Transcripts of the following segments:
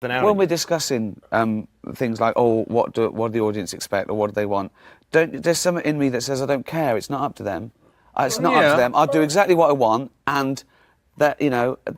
When we're discussing things like, oh, what do the audience expect or what do they want, there's something in me that says I don't care. It's not up to them. It's not up to them. I'll do exactly what I want, and that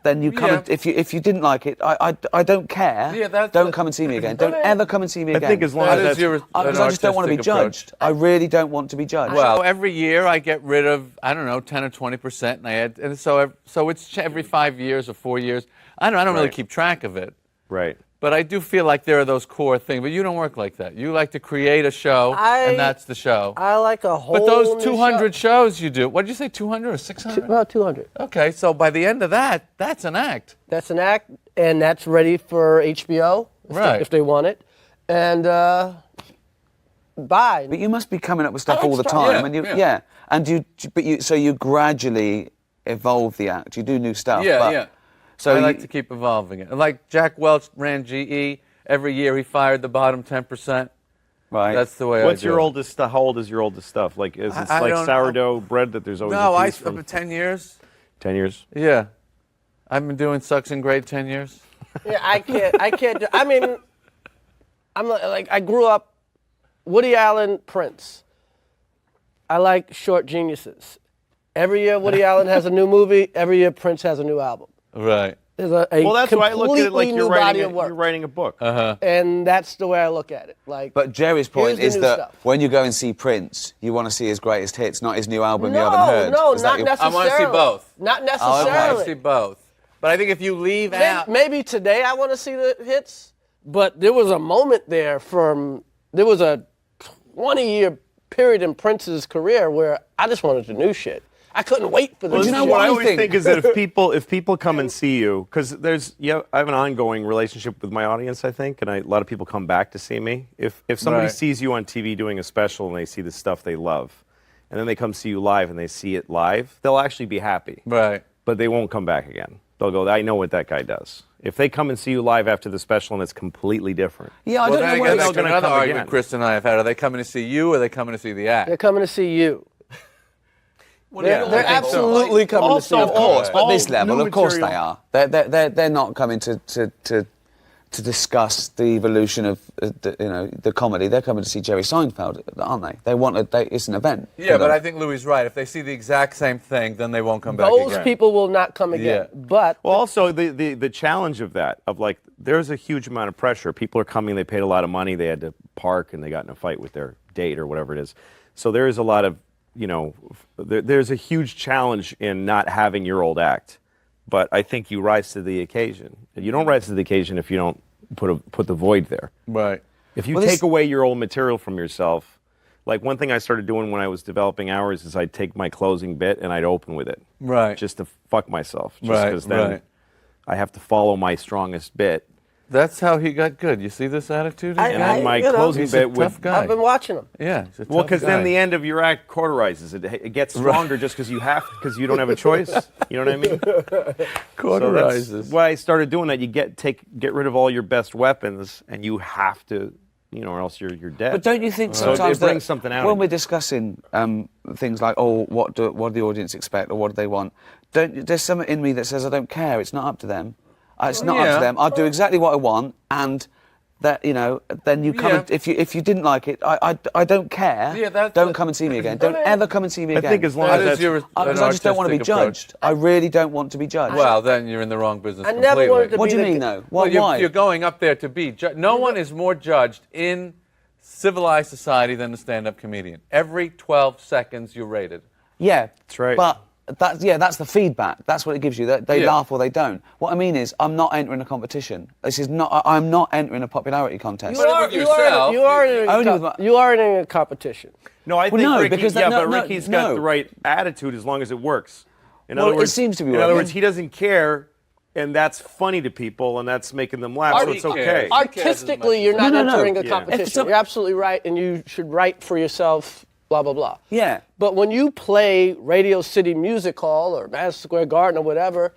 then you come. And, if you didn't like it, I don't care. Don't come and see me again. Don't ever come and see me again. I think as long as because I just don't want to be judged. I really don't want to be judged. Well, every year I get rid of 10 or 20%, and I add, and so it's every 5 years or 4 years. I don't really keep track of it. Right. But I do feel like there are those core things. But you don't work like that. You like to create a show, and that's the show. I like a whole. But those 200 shows you do, what did you say, 200 or 600? About 200. Okay, so by the end of that, that's an act. That's an act, and that's ready for HBO if they want it. And bye. But you must be coming up with stuff all the time, and so you gradually evolve the act. You do new stuff. So I like to keep evolving it. Like Jack Welch ran GE. Every year he fired the bottom 10%. Right. That's the way I do it. What's your oldest stuff? How old is your oldest stuff? Like, is it like sourdough bread that there's always No, a I piece spent from? 10 years. 10 years? Yeah. I've been doing sucks in grade 10 years. Yeah, I can't. I mean, I grew up Woody Allen, Prince. I like short geniuses. Every year Woody Allen has a new movie. Every year Prince has a new album. Right. There's well, that's why I look at it like you're writing a book. And that's the way I look at it. Like, but Jerry's point is that when you go and see Prince, you want to see his greatest hits, not his new album you haven't heard. No, not necessarily. I want to see both. Not necessarily. I want to see both. But I think if you leave out... Maybe today I want to see the hits, but there was a moment there there was a 20-year period in Prince's career where I just wanted the new shit. I couldn't wait for the new shit. What I always think is that if people come and see you, because I have an ongoing relationship with my audience, I think, and a lot of people come back to see me. If somebody sees you on TV doing a special and they see the stuff they love, and then they come see you live and they see it live, they'll actually be happy. Right. But they won't come back again. They'll go, I know what that guy does. If they come and see you live after the special and it's completely different. Yeah, I don't know where that's another argument Chris and I have had. Are they coming to see you or are they coming to see the act? They're coming to see you. They're absolutely coming to see you. Of course, at this level, of course they are. They're not coming to discuss the evolution of the comedy. They're coming to see Jerry Seinfeld, aren't they? It's an event. Yeah, but I think Louis is right. If they see the exact same thing, then they won't come back again. Those people will not come again. Yeah. But also the challenge of that, of like, there's a huge amount of pressure. People are coming, they paid a lot of money, they had to park, and they got in a fight with their date or whatever it is. So there is a lot of, there's a huge challenge in not having your old act. But I think you rise to the occasion. You don't rise to the occasion if you don't put the void there. Right. If you take away your old material from yourself, like one thing I started doing when I was developing Hours is I'd take my closing bit and I'd open with it. Right. Just to fuck myself. Just because then I have to follow my strongest bit. That's how he got good. You see this attitude? And my closing bit tough guy. I've been watching him. Yeah. Well, because then the end of your act cauterizes it. It gets stronger just because you don't have a choice. You know what I mean? Cauterizes. So that's why I started doing that. You get rid of all your best weapons, and you have to, or else you're dead. But don't you think sometimes it brings something out when we're discussing things like, oh, what do the audience expect or what do they want? There's something in me that says I don't care. It's not up to them. It's not up to them. I'll do exactly what I want, and that then you come. And, if you didn't like it, I don't care. Don't come and see me again. Don't ever come and see me again. I think as long as because I just don't want to be judged. I really don't want to be judged. Well, then you're in the wrong business. I never wanted to be. What do you mean, though? Why? You're going up there to be judged. No one is more judged in civilized society than a stand-up comedian. Every 12 seconds you're rated. Yeah, that's right. But that's the feedback. That's what it gives you. They laugh or they don't. What I mean is, I'm not entering a competition. I'm not entering a popularity contest. You are entering a competition. No, I think Ricky's got the right attitude as long as it works. In other words, it seems to be. In other words, he doesn't care, and that's funny to people, and that's making them laugh. So it's okay. Artistically, you're not entering a competition. You're absolutely right, and you should write for yourself. Blah, blah, blah. Yeah. But when you play Radio City Music Hall or Madison Square Garden or whatever,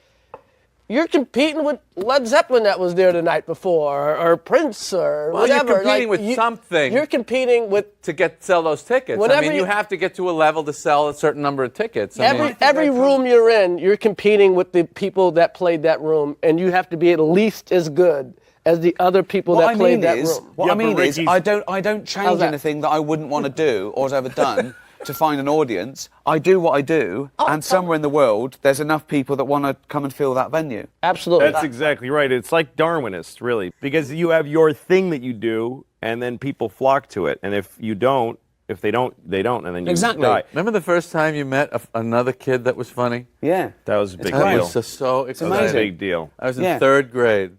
you're competing with Led Zeppelin that was there the night before, or Prince, or whatever. You're competing with something. You're competing with... To sell those tickets. You have to get to a level to sell a certain number of tickets. Every room you're in, you're competing with the people that played that room, and you have to be at least as good as the other people that played that room. What Yeah, I mean but is, I don't change that? anything that I wouldn't want to do or have ever done to find an audience. I do what I do, and somewhere in the world, there's enough people that want to come and fill that venue. Absolutely. That's exactly right. It's like Darwinist, really, because you have your thing that you do, and then people flock to it. And if you don't, if they don't, they don't, and then you Exactly. die. Remember the first time you met another kid that was funny? Yeah. That was a big That deal. was just so exciting. That was a big deal. I was in Yeah. 3rd grade,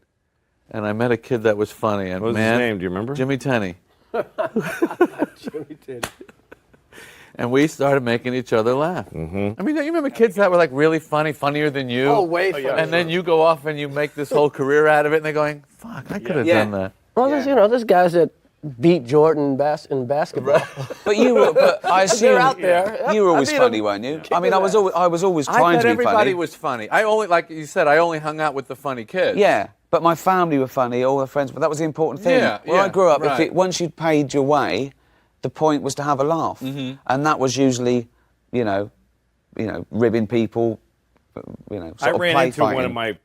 and I met a kid that was funny. And What was his name? Do you remember? Jimmy Tenney. Jimmy did. And we started making each other laugh. I mean, you remember kids that were like really funny, funnier than you? Oh, way funny. And then you go off and you make this whole career out of it, and they're going, fuck, I could have Yeah. done that. Well, there's guys that beat Jordan in basketball. But I assume They're out there. you were always I beat funny, them. weren't you? Kick I mean, I his was always I trying thought to be everybody funny. was funny. I only, like you said, I only hung out with the funny kids. Yeah, but my family were funny, all the friends, but that was the important thing. Yeah, Where I yeah, grew up, right. once you'd paid your way, the point was to have a laugh. And that was usually, ribbing people, sort I of ran play into fighting.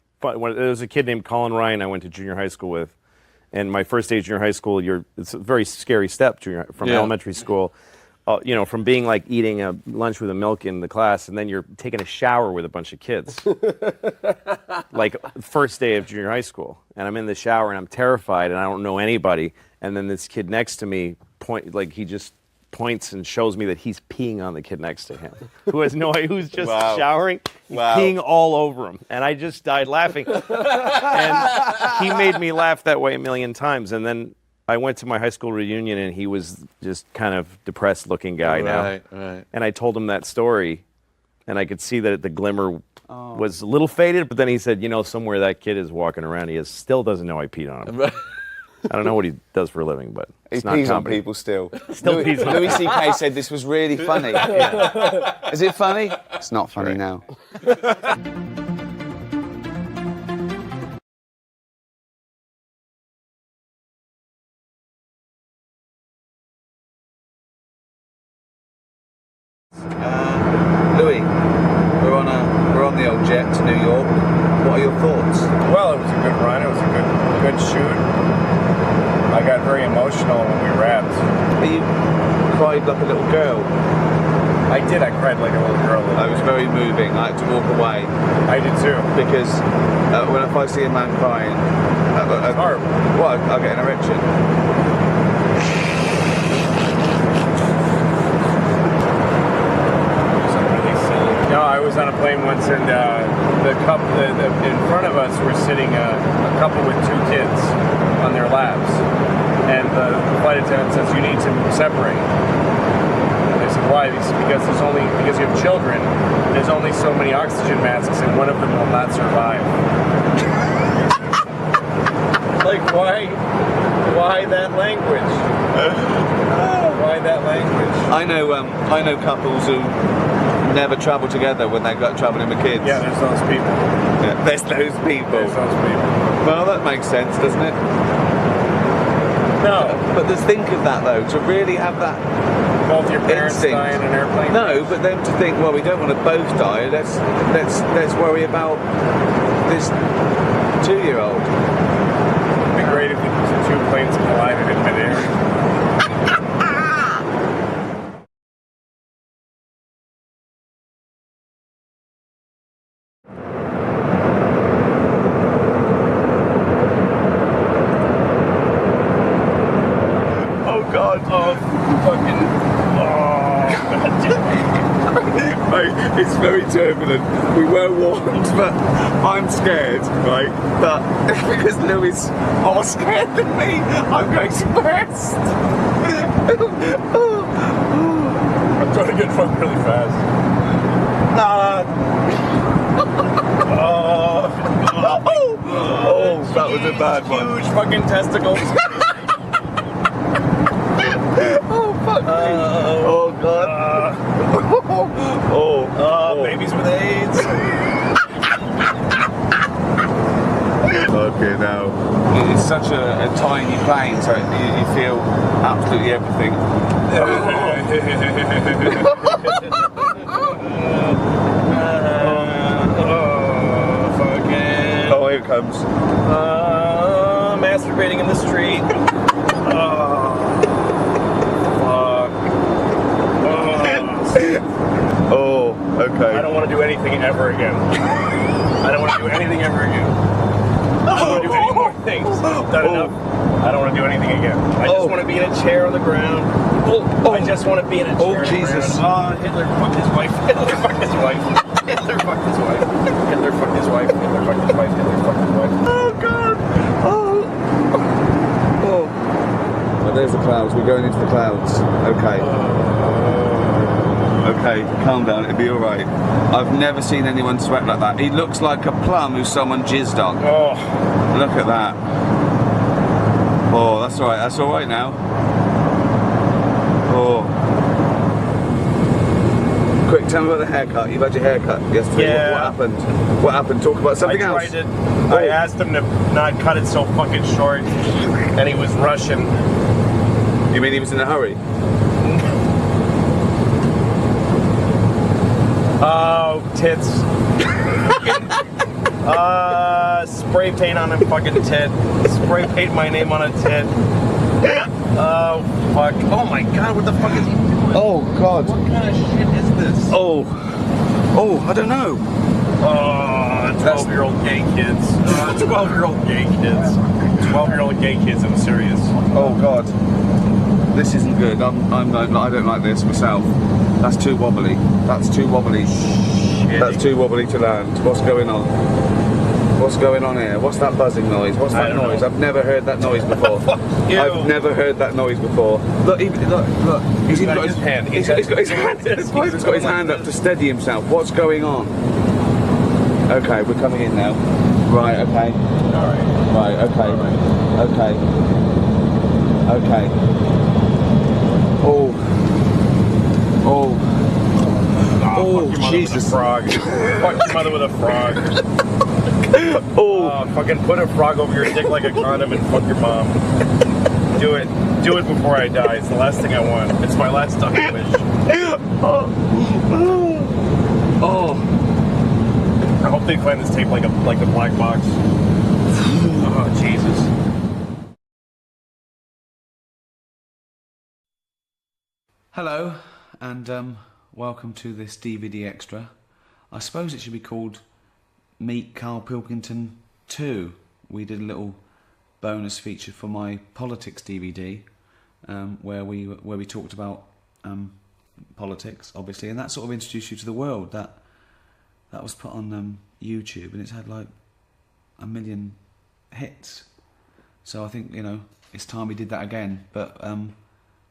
there was a kid named Colin Ryan I went to junior high school with. And my first day of junior high school, it's a very scary step from Yeah. elementary school. From being like eating a lunch with a milk in the class, and then you're taking a shower with a bunch of kids. Like first day of junior high school, and I'm in the shower and I'm terrified and I don't know anybody. And then this kid next to me he just points and shows me that he's peeing on the kid next to him, who has no idea, who's just Wow. showering, he's peeing all over him, and I just died laughing. And he made me laugh that way a million times. And then I went to my high school reunion, and he was just kind of depressed-looking guy now. Right. And I told him that story, and I could see that the glimmer was a little faded. But then he said, somewhere that kid is walking around, he still doesn't know I peed on him. I don't know what he does for a living, but it's not He pees on comedy. people still. Still pees on Louis C.K. said this was really funny. Is it funny? It's not funny now. Louis, we're on the old jet to New York. What are your thoughts? Well, it was a good run. It was a good shoot. I got very emotional when we wrapped. You cried like a little girl. I did. I cried like a little girl. It was very moving. I had to walk away I did too. because if I see a man crying, It's hard. well, I get an erection. No, I was on a plane once, and the couple in front of us were sitting a couple with 2 kids on their laps, and the flight attendant says, "You need to separate." And they said, "Why?" He said, because you have children. There's only so many oxygen masks, and one of them will not survive. Like, why that language? Why that language? I know couples who never travel together when they got traveling with kids. Yeah, there's those people. Yeah, there's those people. There's those people. Well, that makes sense, doesn't it? No, But just think of that though, to really have that both your parents instinct. die in an airplane. No, but then to think, well, we don't want to both die. Let's worry about this 2-year-old. It'd be great if the 2 planes collided in midair. Oh God! Oh, fucking! Right, it's very turbulent. We were warned, but I'm scared, right? But because Louis is more scared than me, I'm going to burst. I'm trying to get drunk really fast. Oh, that was a bad one. Huge fucking testicles. Oh fuck me! Oh God! Babies with AIDS. Okay, now it's such a tiny plane, so you feel absolutely everything. Fucking. Oh, here it comes. masturbating in the street. Oh, okay. I don't want to do anything ever again. I don't want to do anything ever again. I don't want to do any more things. I've done enough. I don't want to do anything again. I just want to be in a chair on the ground. I just want to be in a chair. Oh, Jesus. Hitler fucked his wife. Hitler fucked his wife. Hitler fucked his wife. Hitler fucked his wife. Hitler fucked his wife. Hitler fucked his wife. Oh, God. Oh. Well, there's the clouds. We're going into the clouds. Okay. Okay, calm down. It'll be all right. I've never seen anyone sweat like that. He looks like a plum who someone jizzed on. Oh. Look at that. Oh, that's all right. That's all right now. Oh. Quick, tell me about the haircut. You've had your haircut yesterday. Yeah. What happened? What happened? Talk about something else. I asked him to not cut it so fucking short, and he was rushing. You mean he was in a hurry? Oh, tits. Spray paint on a fucking tit. Spray paint my name on a tit. Oh, fuck. Oh my god, what the fuck is he doing? Oh, God. What kind of shit is this? Oh. Oh, I don't know. Oh, 12-year-old gay kids. 12-year-old gay kids. 12-year-old gay kids, I'm serious. Oh, God. This isn't good. I don't like this myself. That's too wobbly. That's too wobbly. Shit. That's too wobbly to land. What's going on? What's going on here? What's that buzzing noise? What's that noise? Know. I've never heard that noise before. You. I've never heard that noise before. Look, look. He's even got his hand. He's got his hand. He's got his hand up to steady himself. What's going on? Okay, we're coming in now. Right. Okay. All right. Right. Okay. Okay. Okay. Oh. Oh. Oh, Jesus. Fuck your mother with a frog. Oh, fucking put a frog over your dick like a condom and fuck your mom. Do it. Do it before I die. It's the last thing I want. It's my last dying wish. Oh. I hope they find this tape like the black box. Oh, Jesus. Hello, and welcome to this DVD extra. I suppose it should be called Meet Karl Pilkington II. We did a little bonus feature for my politics DVD, where we talked about politics, obviously, and that sort of introduced you to the world. That was put on YouTube, and it's had like 1 million hits. So I think, you know, it's time we did that again, but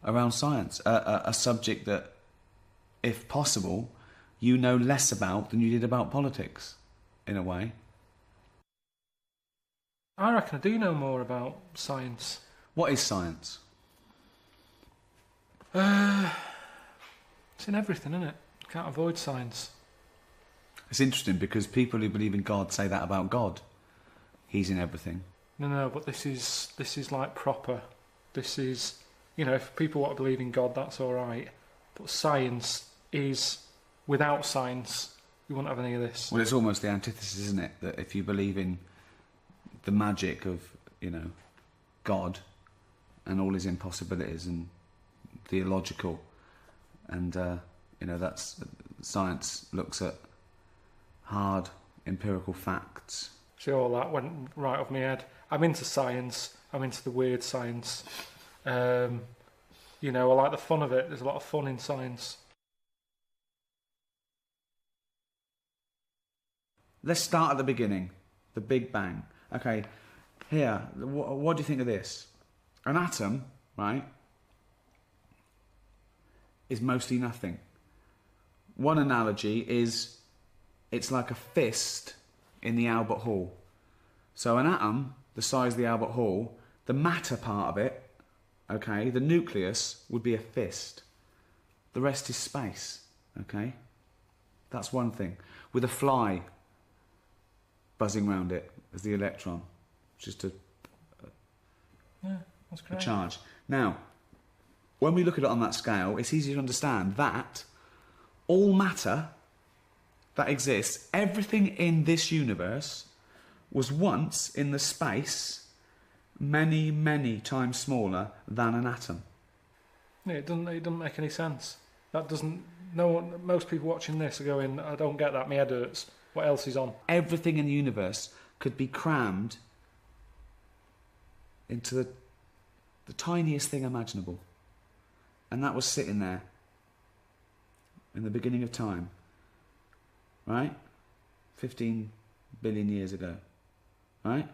around science, a subject that, if possible, you know less about than you did about politics, in a way. I reckon I do know more about science. What is science? It's in everything, isn't it? You can't avoid science. It's interesting because people who believe in God say that about God. He's in everything. No, but this is like proper. This is, you know, if people want to believe in God, that's all right. But science is, without science, we wouldn't have any of this. Well, it's almost the antithesis, isn't it? That if you believe in the magic of, you know, God and all his impossibilities and the illogical, and you know, that's science looks at hard empirical facts. See, all that went right off my head. I'm into science. I'm into the weird science. You know, I like the fun of it. There's a lot of fun in science. Let's start at the beginning, the Big Bang. Okay, here, what do you think of this? An atom, right, is mostly nothing. One analogy is it's like a fist in the Albert Hall. So an atom, the size of the Albert Hall, the matter part of it, okay, the nucleus would be a fist. The rest is space, okay? That's one thing. With a fly buzzing around it as the electron, just Yeah, that's a great. charge. Now, when we look at it on that scale, it's easy to understand that all matter that exists, everything in this universe, was once in the space many, many times smaller than an atom. Yeah, it doesn't make any sense. That doesn't. No one, most people watching this are going, I don't get that. My head hurts. What else is on? Everything in the universe could be crammed into the tiniest thing imaginable, and that was sitting there in the beginning of time, right? 15 billion years ago, right?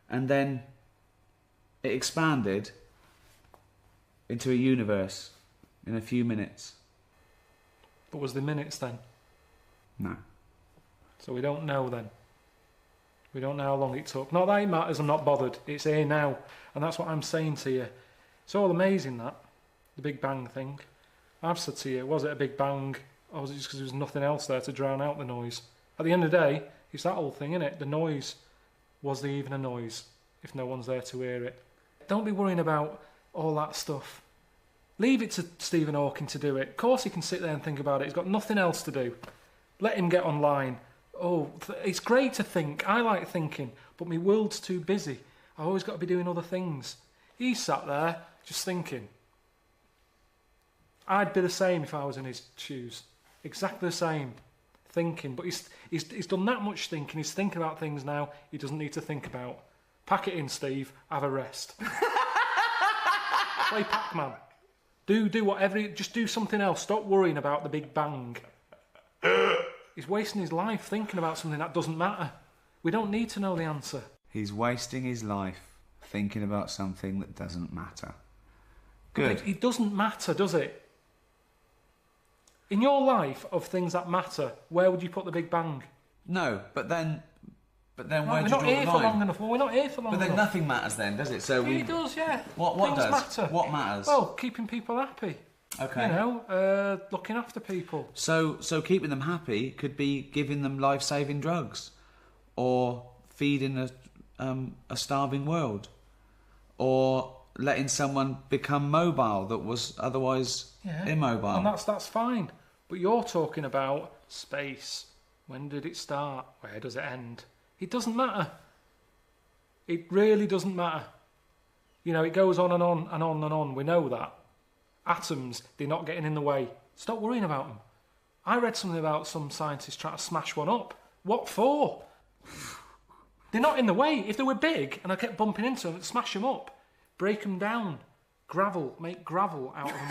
And then it expanded into a universe in a few minutes. But was there minutes then? No. So we don't know then. We don't know how long it took. Not that it matters, I'm not bothered. It's here now. And that's what I'm saying to you. It's all amazing, that. The Big Bang thing. I've said to you, was it a Big Bang, or was it just because there was nothing else there to drown out the noise? At the end of the day, it's that whole thing, innit? The noise. Was there even a noise if no one's there to hear it? Don't be worrying about all that stuff. Leave it to Stephen Hawking to do it. Of course he can sit there and think about it. He's got nothing else to do. Let him get online. Oh, it's great to think. I like thinking, but my world's too busy. I've always got to be doing other things. He sat there just thinking. I'd be the same if I was in his shoes. Exactly the same. Thinking. But he's done that much thinking. He's thinking about things now he doesn't need to think about. Pack it in, Steve. Have a rest. Play Pac-Man. Do whatever. Just do something else. Stop worrying about the Big Bang. He's wasting his life thinking about something that doesn't matter. We don't need to know the answer. He's wasting his life thinking about something that doesn't matter. Good. It doesn't matter, does it? In your life of things that matter, where would you put the Big Bang? No, but then where do you We're draw not the here for line? long enough. Well, we're not here for long But then enough. nothing matters then, does it? So It does, yeah. What Things does? matter. What matters? Well, keeping people happy. Okay. You know, looking after people. So keeping them happy could be giving them life-saving drugs, or feeding a starving world, or letting someone become mobile that was otherwise immobile. And that's fine. But you're talking about space. When did it start? Where does it end? It doesn't matter. It really doesn't matter. You know, it goes on and on and on and on. We know that. Atoms, they're not getting in the way. Stop worrying about them. I read something about some scientists trying to smash one up. What for? They're not in the way. If they were big and I kept bumping into them, smash them up. Break them down. Gravel. Make gravel out of them.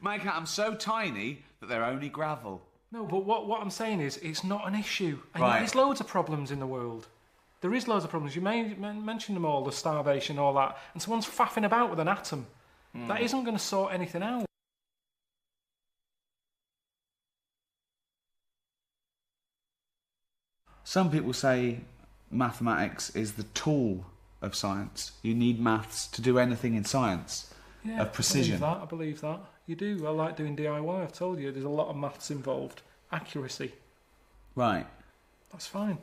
Make atoms so tiny that they're only gravel. No, but what I'm saying is it's not an issue. And Right. there's loads of problems in the world. There is loads of problems. You mentioned them all, the starvation, all that. And someone's faffing about with an atom. That isn't going to sort anything out. Some people say mathematics is the tool of science. You need maths to do anything in science of precision. I believe that. You do. I like doing DIY. I've told you there's a lot of maths involved. Accuracy. Right. That's fine.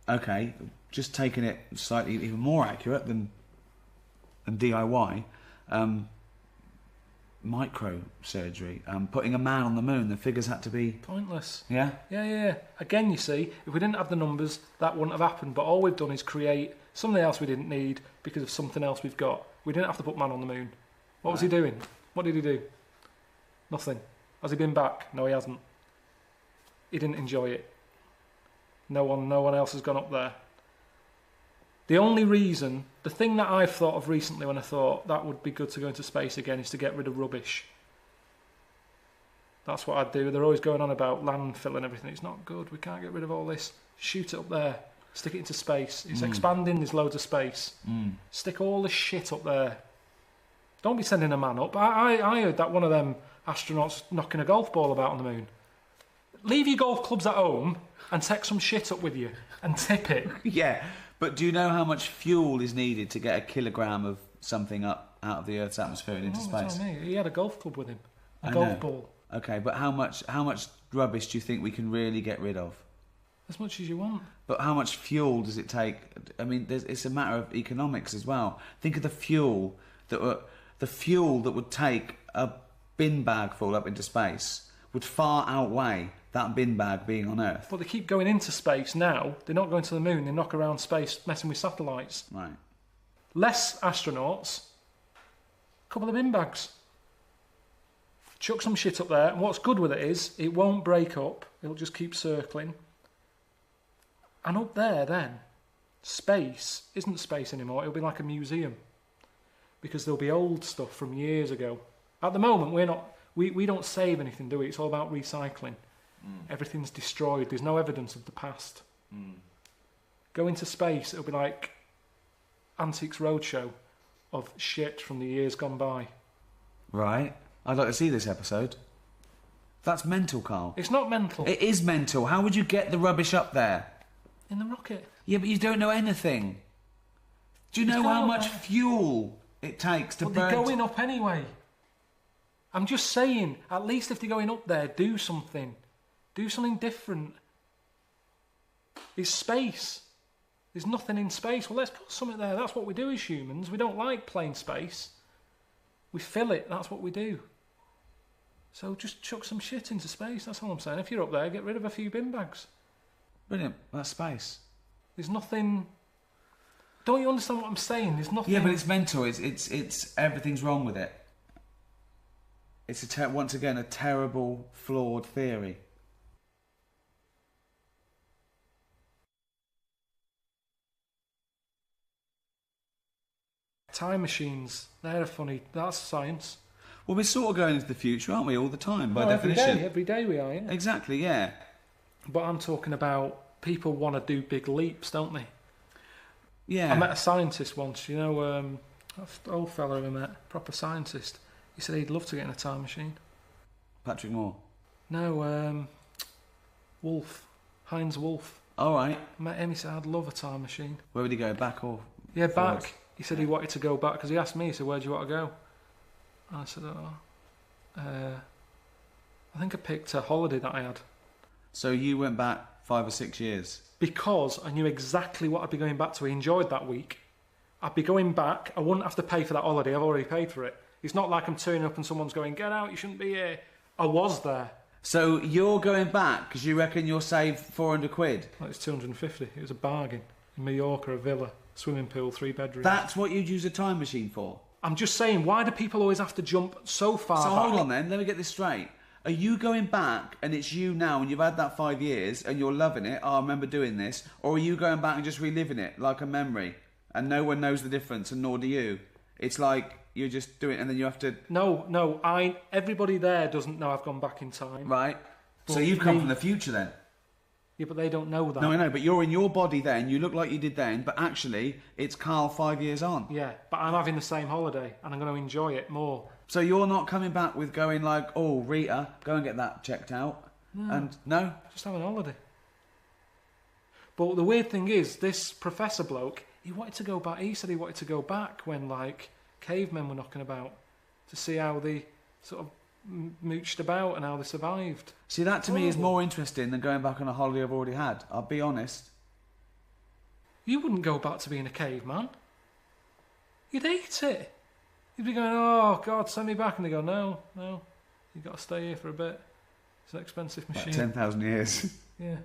Okay. Just taking it slightly even more accurate than DIY. Microsurgery. Putting a man on the moon. The figures had to be... Pointless. Yeah? Yeah. Again, you see, if we didn't have the numbers, that wouldn't have happened. But all we've done is create something else we didn't need because of something else we've got. We didn't have to put man on the moon. What was he doing? What did he do? Nothing. Has he been back? No, he hasn't. He didn't enjoy it. No one else has gone up there. The only reason, the thing that I've thought of recently when I thought that would be good to go into space again is to get rid of rubbish. That's what I'd do. They're always going on about landfill and everything. It's not good. We can't get rid of all this. Shoot it up there. Stick it into space. It's expanding. There's loads of space. Stick all the shit up there. Don't be sending a man up. I heard that one of them astronauts knocking a golf ball about on the moon. Leave your golf clubs at home and take some shit up with you and tip it. Yeah. But do you know how much fuel is needed to get a kilogram of something up out of the Earth's atmosphere and into space? Tell me. He had a golf club with him. A golf ball. Okay, but how much rubbish do you think we can really get rid of? As much as you want. But how much fuel does it take? I mean, it's a matter of economics as well. Think of the fuel that would take a bin bag full up into space would far outweigh that bin bag being on Earth. But they keep going into space now. They're not going to the moon. They knock around space, messing with satellites. Right. Less astronauts, a couple of bin bags. Chuck some shit up there, and what's good with it is it won't break up. It'll just keep circling. And up there then, space isn't space anymore. It'll be like a museum. Because there'll be old stuff from years ago. At the moment, we don't save anything, do we? It's all about recycling. Everything's destroyed. There's no evidence of the past. Go into space, it'll be like Antiques Roadshow of shit from the years gone by. Right. I'd like to see this episode. That's mental, Karl. It's not mental. It is mental. How would you get the rubbish up there? In the rocket. Yeah, but you don't know anything. Do you know how much fuel it takes to But burn? they're going up anyway. I'm just saying, at least if they're going up there, do something. Do something different. It's space. There's nothing in space. Well, let's put something there. That's what we do as humans. We don't like plain space. We fill it. That's what we do. So just chuck some shit into space. That's all I'm saying. If you're up there, get rid of a few bin bags. Brilliant. That's space. There's nothing... Don't you understand what I'm saying? There's nothing... Yeah, but it's mental. It's everything's wrong with it. It's once again a terrible, flawed theory. Time machines, they're funny. That's science. Well, we're sort of going into the future, aren't we, all the time, by Every definition? day, every day we are, yeah. Exactly, yeah. But I'm talking about people want to do big leaps, don't they? Yeah. I met a scientist once, you know, that old fella I met, proper scientist. He said he'd love to get in a time machine. Patrick Moore. No, Wolf, Heinz Wolf. All right. I met him, he said, I'd love a time machine. Where would he go, back or Yeah, forwards? back. He said he wanted to go back, because he asked me, he said, where do you want to go? And I said, I think I picked a holiday that I had. So you went back 5 or 6 years? Because I knew exactly what I'd be going back to. I enjoyed that week. I'd be going back. I wouldn't have to pay for that holiday. I've already paid for it. It's not like I'm turning up and someone's going, get out, you shouldn't be here. I was there. So you're going back because you reckon you'll save 400 quid? Well, it's 250. It was a bargain. In Mallorca, a villa, swimming pool, 3 bedrooms. That's what you'd use a time machine for? I'm just saying, why do people always have to jump so far So back? hold on then, let me get this straight. Are you going back and it's you now and you've had that 5 years and you're loving it, oh, I remember doing this, or are you going back and just reliving it like a memory and no one knows the difference and nor do you? It's like you're just doing it and then you have to... No, everybody there doesn't know I've gone back in time. Right. So But you've come me- from the future then? Yeah, but they don't know that. No, I know, but you're in your body then, you look like you did then, but actually it's Karl 5 years on. Yeah, but I'm having the same holiday and I'm going to enjoy it more. So you're not coming back with going like, oh, Rita, go and get that checked out. And no? Just having a holiday. But the weird thing is, this professor bloke, he wanted to go back. He said he wanted to go back when, like, cavemen were knocking about to see how they sort of mooched about and how they survived. See, that to me is more interesting than going back on a holiday I've already had. I'll be honest. You wouldn't go back to being a caveman. You'd hate it. You'd be going, oh, God, send me back. And they go, no, you've got to stay here for a bit. It's an expensive Like machine. 10,000 years. Yeah.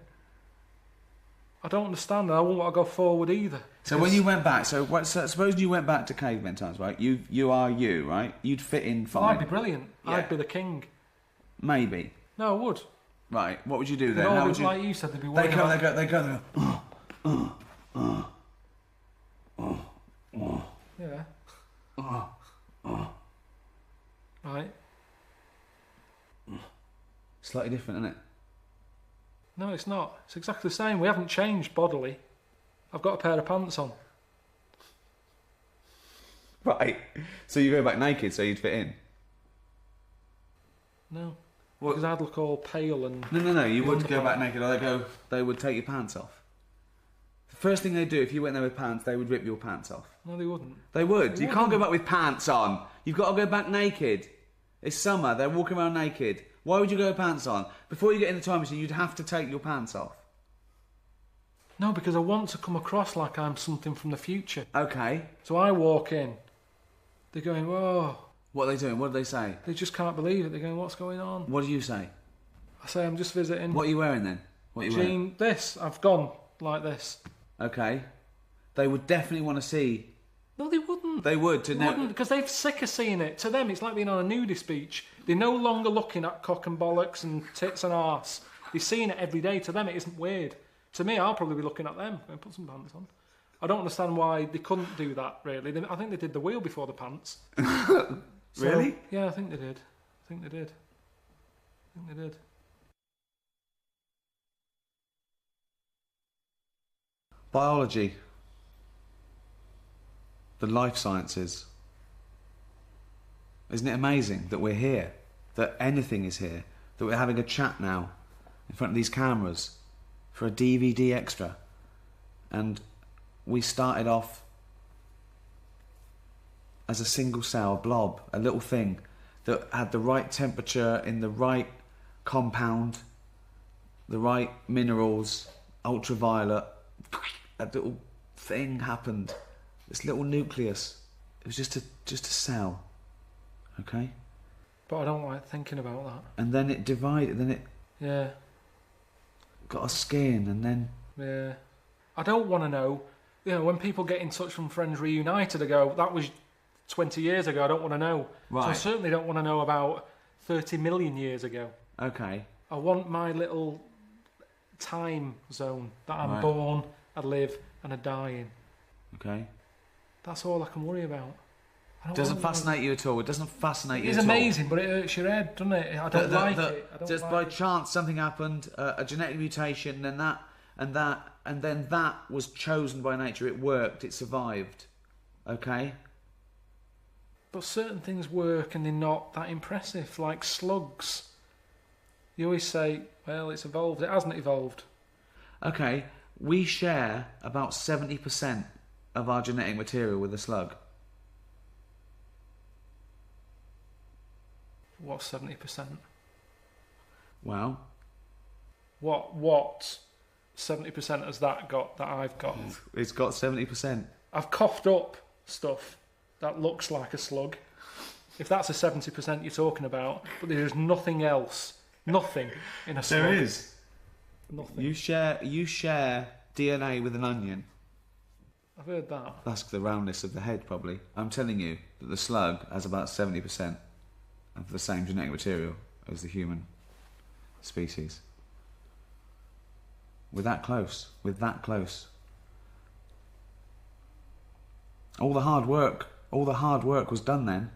I don't understand. I wouldn't want to go forward either. So when you went back, so suppose you went back to caveman times, right? You are you, right? You'd fit in Well, fine. I'd be brilliant. Yeah. I'd be the king. Maybe. No, I would. Right. What would you do then? No, How but would you... like you said, they'd be They worried go, about... they go. Yeah. Right. Slightly different, isn't it? No, it's not. It's exactly the same. We haven't changed bodily. I've got a pair of pants on. Right. So you go back naked, so you'd fit in. No. What? Because I'd look all pale and... No. You wouldn't go Wonderful. back naked. Or they would take your pants off. The first thing they do, if you went there with pants, they would rip your pants off. No, they wouldn't. They would. They You can't go wouldn't. back with pants on. You've got to go back naked. It's summer. They're walking around naked. Why would you go with pants on? Before you get in the time machine, you'd have to take your pants off. No, because I want to come across like I'm something from the future. Okay. So I walk in. They're going, whoa. What are they doing? What do they say? They just can't believe it. They're going, what's going on? What do you say? say I'm just visiting. What are you wearing then? What are you wearing? Jean, this. I've gone like this. Okay. They would definitely want to see. No, they wouldn't. They would They wouldn't, because they're sick of seeing it. To them, it's like being on a nudist beach. They're no longer looking at cock and bollocks and tits and arse. They're seeing it every day. To them, it isn't weird. To me, I'll probably be looking at them. Going, put some pants on. I don't understand why they couldn't do that, really. I think they did the wheel before the pants. Really? Yeah, I think they did. I think they did. Biology. The life sciences. Isn't it amazing that we're here? That anything is here? That we're having a chat now in front of these cameras for a DVD extra. And we started off as a single cell blob, a little thing that had the right temperature in the right compound, the right minerals, ultraviolet. A little thing happened. This little nucleus. It was just a cell. Okay? But I don't like thinking about that. And then it divided, then it Yeah. got a skin, and then... Yeah. I don't want to know. You know, when people get in touch from Friends Reunited, I go, that was 20 years ago, I don't want to know. Right. So I certainly don't want to know about 30 million years ago. Okay. I want my little time zone that I'm Right. born, I live, and I die in. Okay. That's all I can worry about. I don't Doesn't wanna know. fascinate you at all. It doesn't fascinate you It's at all. amazing, but it hurts your head, doesn't it? I don't like it. I don't just like by it. chance something happened, a genetic mutation, and then that was chosen by nature. It worked. It survived. Okay. But certain things work and they're not that impressive, like slugs. You always say, well, it's evolved. It hasn't evolved. Okay. We share about 70% of our genetic material with a slug. What's 70%? Well, What 70% has that got that I've got? it's got 70%. I've coughed up stuff that looks like a slug. If that's a 70% you're talking about, but there's nothing else. Nothing in a slug. There is. Nothing. You share DNA with an onion. I've heard that. That's the roundness of the head, probably. I'm telling you that the slug has about 70% of the same genetic material as the human species. We're that close. We're that close. All the hard work was done then,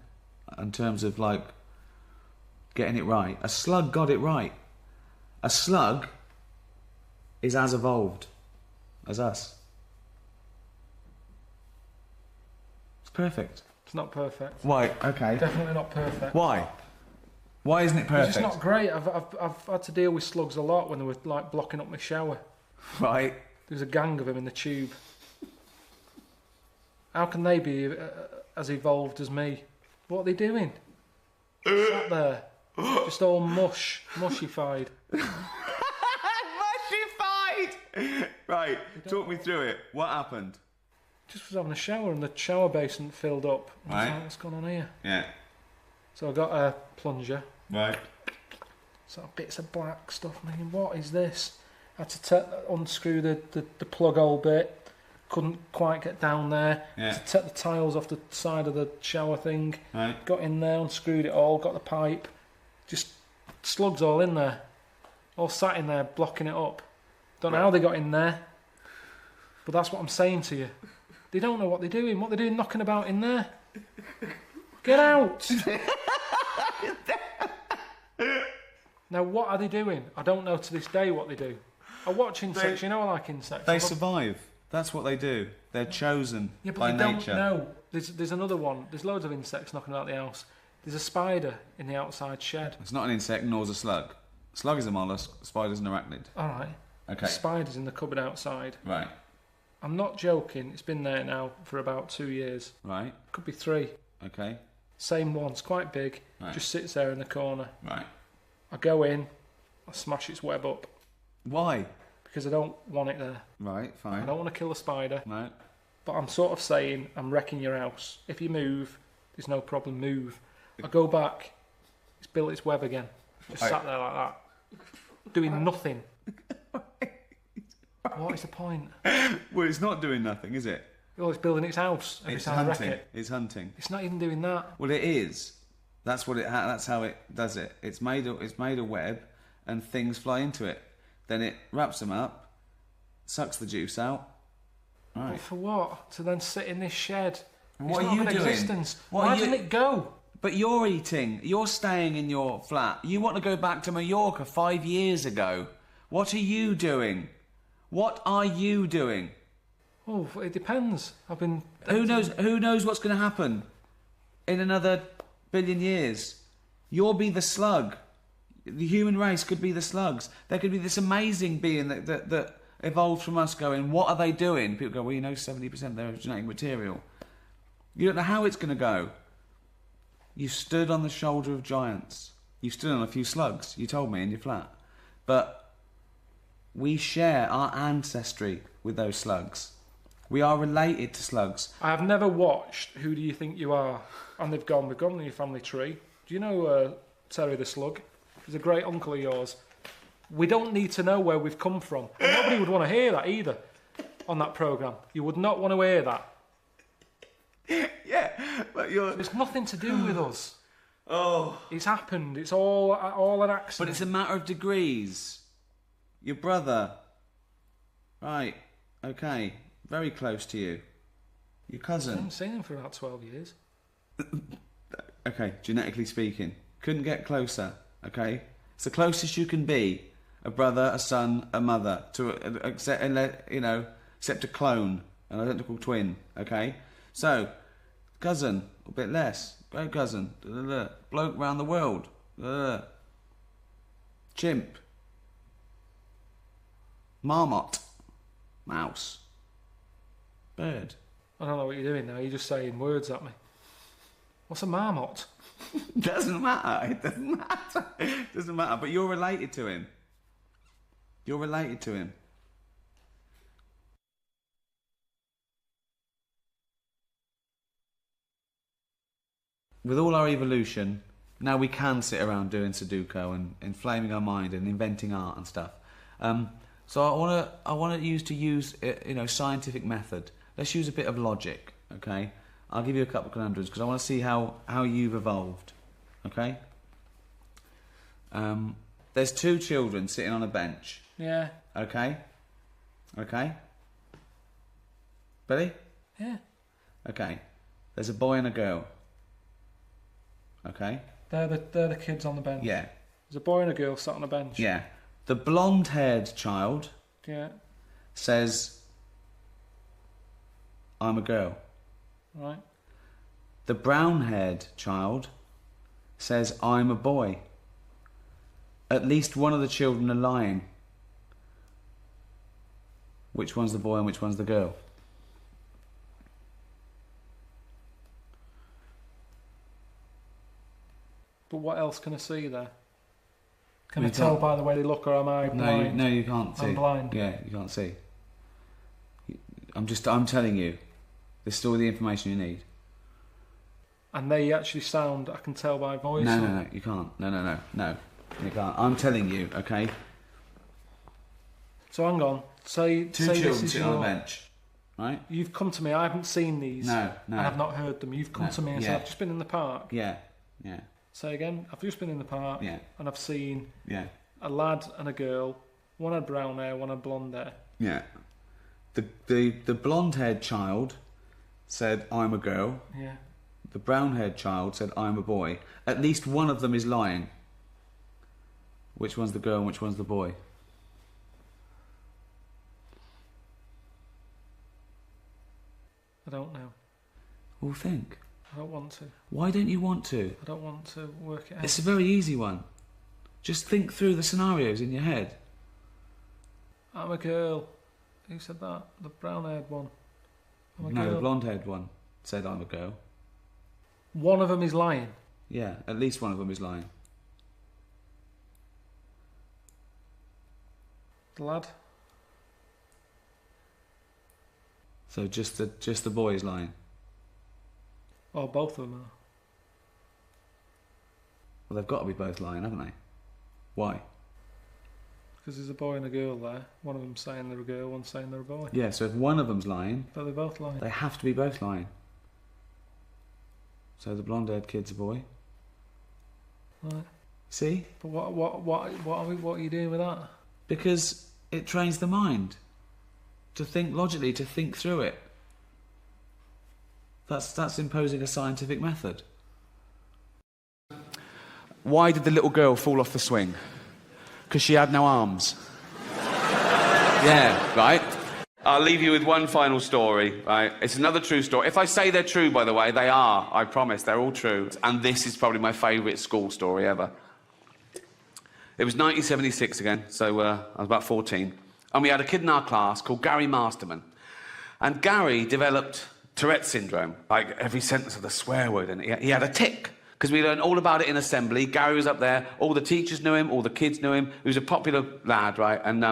in terms of like getting it right. A slug got it right. A slug is as evolved as us. It's perfect. It's not perfect. Why? Okay. Definitely not perfect. Why? Why isn't it It's perfect? just not great. I've had to deal with slugs a lot when they were like blocking up my shower. Right. There's a gang of them in the tube. How can they be as evolved as me? What are they doing? Sat there, just all mushified. Mushified! Right, talk me through it. What happened? Just was having a shower and the shower basin filled up. I was Right. like, what's going on here? Yeah. So I got a plunger. Right. So bits of black stuff. I'm thinking, what is this? I had to unscrew the plug hole bit. Couldn't quite get down there. Yeah. To take the tiles off the side of the shower thing. Right. Got in there, unscrewed it all, got the pipe. Just slugs all in there. All sat in there, blocking it up. Don't know how they got in there. But that's what I'm saying to you. They don't know what they're doing. What they're doing knocking about in there. Get out! Now, what are they doing? I don't know to this day what they do. I watch insects, you know I like insects. They survive. That's what they do. They're chosen Yeah, but by they nature. don't know. There's another one. There's loads of insects knocking about the house. There's a spider in the outside shed. It's not an insect, nor is a slug. Slug is a mollusk, spider's an arachnid. Alright. Okay. Spider's in the cupboard outside. Right. I'm not joking. It's been there now for about 2 years. Right. Could be 3. Okay. Same one's quite big. Right. Just sits there in the corner. Right. I go in. I smash its web up. Why? Because I don't want it there. Right, I fine. don't want to kill a spider. Right. But I'm sort of saying, I'm wrecking your house. If you move, there's no problem, move. I go back, it's built its web again. Just Right. sat there like that. doing nothing. What is the point? Well, it's not doing nothing, is it? Oh, it's building its house every It's time I wreck hunting. it. It's hunting. It's not even doing that. Well, it is. That's what it. That's how it does it. It's made a web, and things fly into it. Then it wraps them up, sucks the juice out. But Right. for what? To then sit in this shed. What it's are not you an doing? existence. What Why are you- doesn't it go? But you're eating. You're staying in your flat. You want to go back to Mallorca 5 years ago. What are you doing? What are you doing? Oh, it depends. I've been. Who knows? Who knows what's going to happen in another billion years? You'll be the slug. The human race could be the slugs. There could be this amazing being that evolved from us. Going, what are they doing? People go, well, 70% of their genetic material. You don't know how it's going to go. You stood on the shoulder of giants. You stood on a few slugs. You told me in your flat, but we share our ancestry with those slugs. We are related to slugs. I have never watched Who Do You Think You Are? And they've gone on your family tree. Do you know Terry the Slug? He's a great uncle of yours. We don't need to know where we've come from. And nobody would want to hear that either on that programme. You would not want to hear that. Yeah, but you're. It's nothing to do with us. Oh. It's happened. It's all an accident. But it's a matter of degrees. Your brother. Right. Okay. Very close to you. Your I cousin. haven't seen him for about 12 years. Okay, genetically speaking. Couldn't get closer. Okay? It's the closest you can be. A brother, a son, a mother. Except a clone. An identical twin. Okay? So, cousin. A bit less. Great cousin. Bloke round the world. Chimp. Marmot. Mouse. Bird. I don't know what you're doing now. You're just saying words at me. What's a marmot? Doesn't matter. It doesn't matter. It doesn't matter. But you're related to him. You're related to him. With all our evolution, now we can sit around doing Sudoku and inflaming our mind and inventing art and stuff. So I want to use scientific method. Let's use a bit of logic, okay? I'll give you a couple of conundrums because I want to see how you've evolved, okay? There's two children sitting on a bench, Yeah. okay? Okay? Ready? Yeah. Okay. There's a boy and a girl, okay? They're the kids on the bench. Yeah, There's a boy and a girl sat on a bench. yeah. The blonde-haired child Yeah. says, I'm a girl. Right. The brown-haired child says, I'm a boy. At least one of the children are lying. Which one's the boy and which one's the girl? But what else can I see there? Can We I tell can't- by the way they look, or am I blind? No, you can't see. I'm blind. Yeah, you can't see. I'm telling you. This is all the information you need. And they actually sound, I can tell by voice. No, you can't. No, you can't. I'm telling you, okay? So hang on. Say Two this children is sitting on your- a bench, right? You've come to me. I haven't seen these. No. And I've not heard them. You've come No, to me and yeah. said, I've just been in the park. Yeah. Say again. I've just been in the park. Yeah. And I've seen Yeah. a lad and a girl. One had brown hair, one had blonde hair. Yeah. The blonde-haired child said, I'm a girl. Yeah. The brown-haired child said, I'm a boy. At least one of them is lying. Which one's the girl and which one's the boy? I don't know. Well, think. I don't want to. Why don't you want to? I don't want to work it out. It's a very easy one. Just think through the scenarios in your head. I'm a girl. Who said that? The brown-haired one. I'm a No, girl. the blonde-haired one said, I'm a girl. One of them is lying. Yeah, at least one of them is lying. The lad. So just the boy is lying. Oh, both of them are. Well, they've got to be both lying, haven't they? Why? Because there's a boy and a girl there. One of them's saying they're a girl, one's saying they're a boy. Yeah, so if one of them's lying, But they're both lying. they have to be both lying. So the blonde-haired kid's a boy. Right. See? But what are you doing with that? Because it trains the mind to think logically, to think through it. That's imposing a scientific method. Why did the little girl fall off the swing? Because she had no arms. Yeah, right? I'll leave you with one final story, right? It's another true story. If I say they're true, by the way, they are. I promise, they're all true. And this is probably my favourite school story ever. It was 1976 again, so I was about 14. And we had a kid in our class called Gary Masterman. And Gary developed Tourette's syndrome, like every sentence of the swear word, and he had a tic. Because we learned all about it in assembly. Gary was up there, all the teachers knew him, all the kids knew him. He was a popular lad, right? And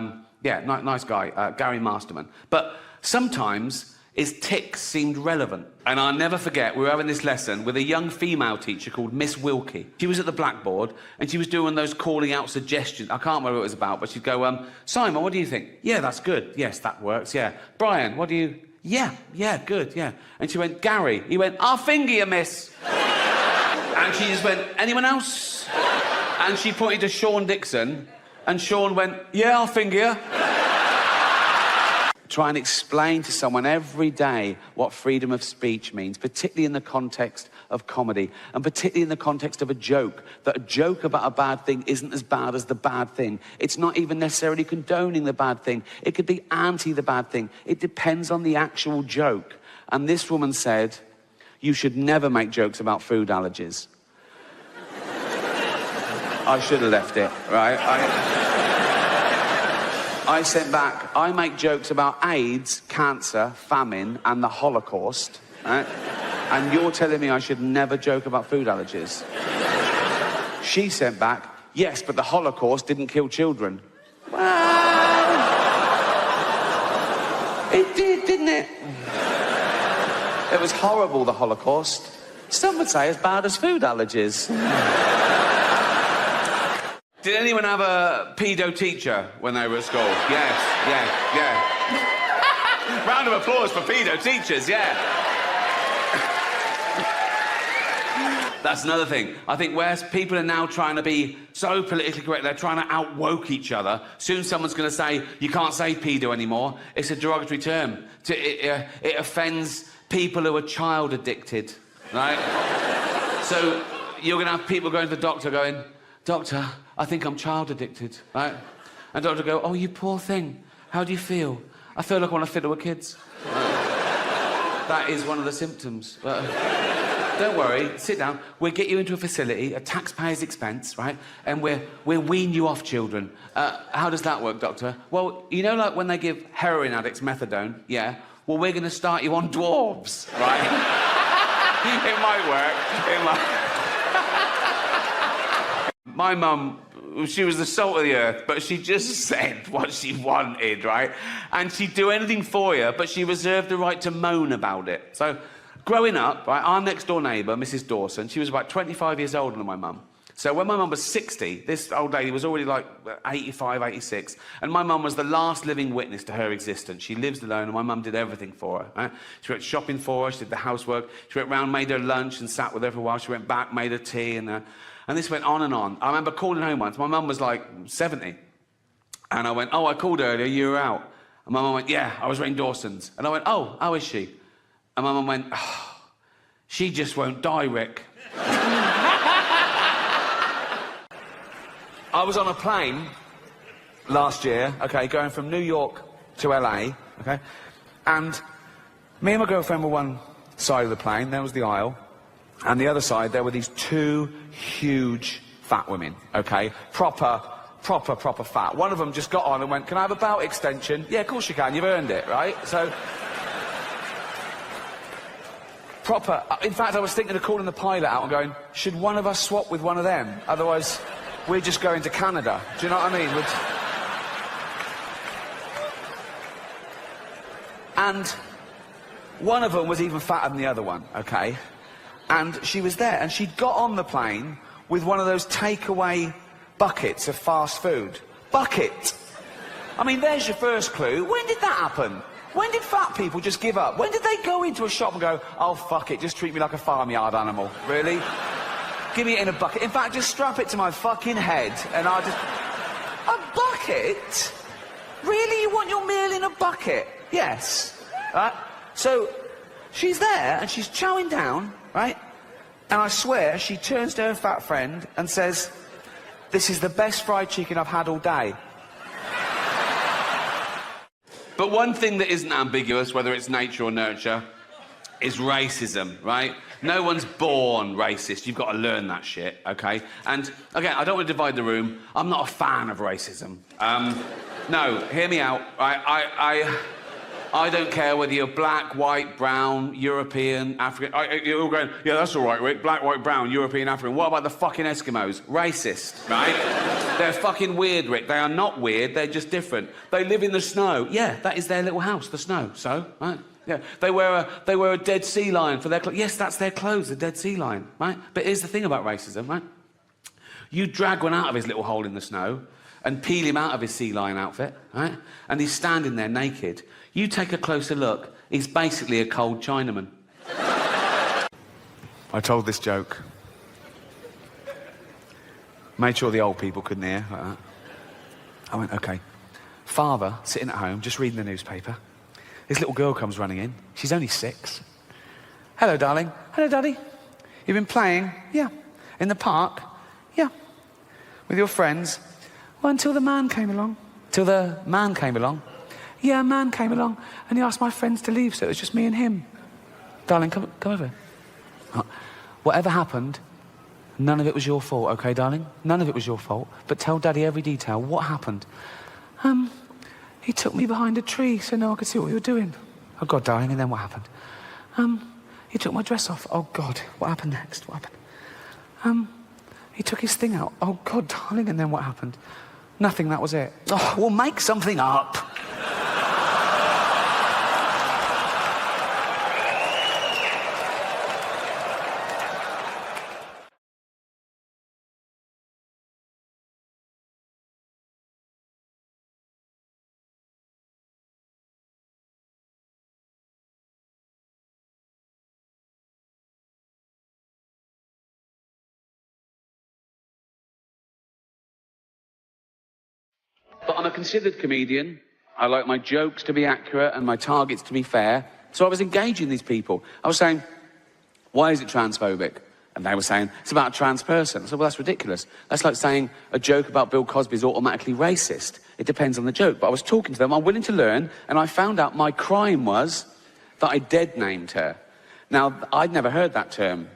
yeah, nice guy, Gary Masterman. But sometimes his tics seemed relevant. And I'll never forget, we were having this lesson with a young female teacher called Miss Wilkie. She was at the blackboard, and she was doing those calling out suggestions. I can't remember what it was about, but she'd go, Simon, what do you think? Yeah, that's good. Yes, that works, yeah. Brian, what do you... Yeah, good, yeah. And she went, Gary. He went, I'll finger you, miss. And she just went, anyone else? And she pointed to Sean Dixon, and Sean went, yeah, I'll finger you. Try and explain to someone every day what freedom of speech means, particularly in the context of comedy, and particularly in the context of a joke, that a joke about a bad thing isn't as bad as the bad thing. It's not even necessarily condoning the bad thing. It could be anti the bad thing. It depends on the actual joke. And this woman said, you should never make jokes about food allergies. I should have left it, right? I sent back, I make jokes about AIDS, cancer, famine, and the Holocaust, right? And you're telling me I should never joke about food allergies. She sent back, yes, but the Holocaust didn't kill children. Well, it did, didn't it? It was horrible, the Holocaust. Some would say as bad as food allergies. Did anyone have a pedo teacher when they were at school? Yes, yeah. Round of applause for pedo teachers, yeah. That's another thing. I think where people are now trying to be so politically correct, they're trying to out-woke each other. Soon someone's going to say, you can't say pedo anymore. It's a derogatory term. It offends people who are child addicted, right? So you're going to have people going to the doctor going, Doctor, I think I'm child addicted, right? And doctor go, oh, you poor thing. How do you feel? I feel like I want to fiddle with kids. That is one of the symptoms. Don't worry, sit down. We'll get you into a facility at taxpayers' expense, right? And we'll wean you off children. How does that work, doctor? Well, you know, like when they give heroin addicts methadone, yeah? Well, we're going to start you on dwarves, right? It might work. It might. My mum, she was the salt of the earth, but she just said what she wanted, right? And she'd do anything for you, but she reserved the right to moan about it. So, growing up, right, our next-door neighbour, Mrs. Dawson, she was about 25 years older than my mum. So when my mum was 60, this old lady was already like 85, 86, and my mum was the last living witness to her existence. She lives alone, and my mum did everything for her. Right? She went shopping for her, she did the housework, she went round, made her lunch and sat with her for a while, she went back, made her tea, and this went on and on. I remember calling home once, my mum was like 70, and I went, oh, I called earlier, you were out. And my mum went, yeah, I was renting Dawson's. And I went, oh, how is she? And my mum went, oh, she just won't die, Rick. I was on a plane last year, okay, going from New York to LA, okay, and me and my girlfriend were one side of the plane, there was the aisle, and the other side, there were these two huge fat women, okay, proper fat. One of them just got on and went, can I have a belt extension? Yeah, of course you can, you've earned it, right? So, proper. In fact, I was thinking of calling the pilot out and going, should one of us swap with one of them? Otherwise, we're just going to Canada. Do you know what I mean? And one of them was even fatter than the other one, okay? And she was there, and she'd got on the plane with one of those takeaway buckets of fast food. Bucket! I mean, there's your first clue. When did that happen? When did fat people just give up? When did they go into a shop and go, oh, fuck it, just treat me like a farmyard animal? Really? Give me it in a bucket. In fact, just strap it to my fucking head and I'll just... A bucket? Really? You want your meal in a bucket? Yes. Right? So, she's there and she's chowing down, right? And I swear, she turns to her fat friend and says, this is the best fried chicken I've had all day. But one thing that isn't ambiguous, whether it's nature or nurture, is racism, right? No one's born racist. You've got to learn that shit, OK? And, again, I don't want to divide the room. I'm not a fan of racism. No, hear me out. I don't care whether you're black, white, brown, European, African... You're all going, yeah, that's all right, Rick. Black, white, brown, European, African. What about the fucking Eskimos? Racist, right? They're fucking weird, Rick. They are not weird, they're just different. They live in the snow. Yeah, that is their little house, the snow. So, right? Yeah. They wear a dead sea lion for their clothes. Yes, that's their clothes, the dead sea lion, right? But here's the thing about racism, right? You drag one out of his little hole in the snow and peel him out of his sea lion outfit, right? And he's standing there naked. You take a closer look, he's basically a cold Chinaman. I told this joke. Made sure the old people couldn't hear, like that. I went, OK. Father, sitting at home, just reading the newspaper. This little girl comes running in. She's only 6. Hello, darling. Hello, Daddy. You've been playing? Yeah. In the park? Yeah. With your friends? Well, until the man came along. Till the man came along. Yeah, a man came along and he asked my friends to leave, so it was just me and him. Darling, come over. Whatever happened, none of it was your fault, OK, darling? None of it was your fault. But tell Daddy every detail. What happened? He took me behind a tree so no one could see what we were doing. Oh, God, darling, and then what happened? He took my dress off. Oh, God, what happened next? What happened? He took his thing out. Oh, God, darling, and then what happened? Nothing, that was it. Oh, well, make something up. But I'm a considered comedian. I like my jokes to be accurate and my targets to be fair. So I was engaging these people. I was saying, why is it transphobic? And they were saying, it's about a trans person. I said, well, that's ridiculous. That's like saying a joke about Bill Cosby is automatically racist. It depends on the joke. But I was talking to them, I'm willing to learn, and I found out my crime was that I dead-named her. Now, I'd never heard that term,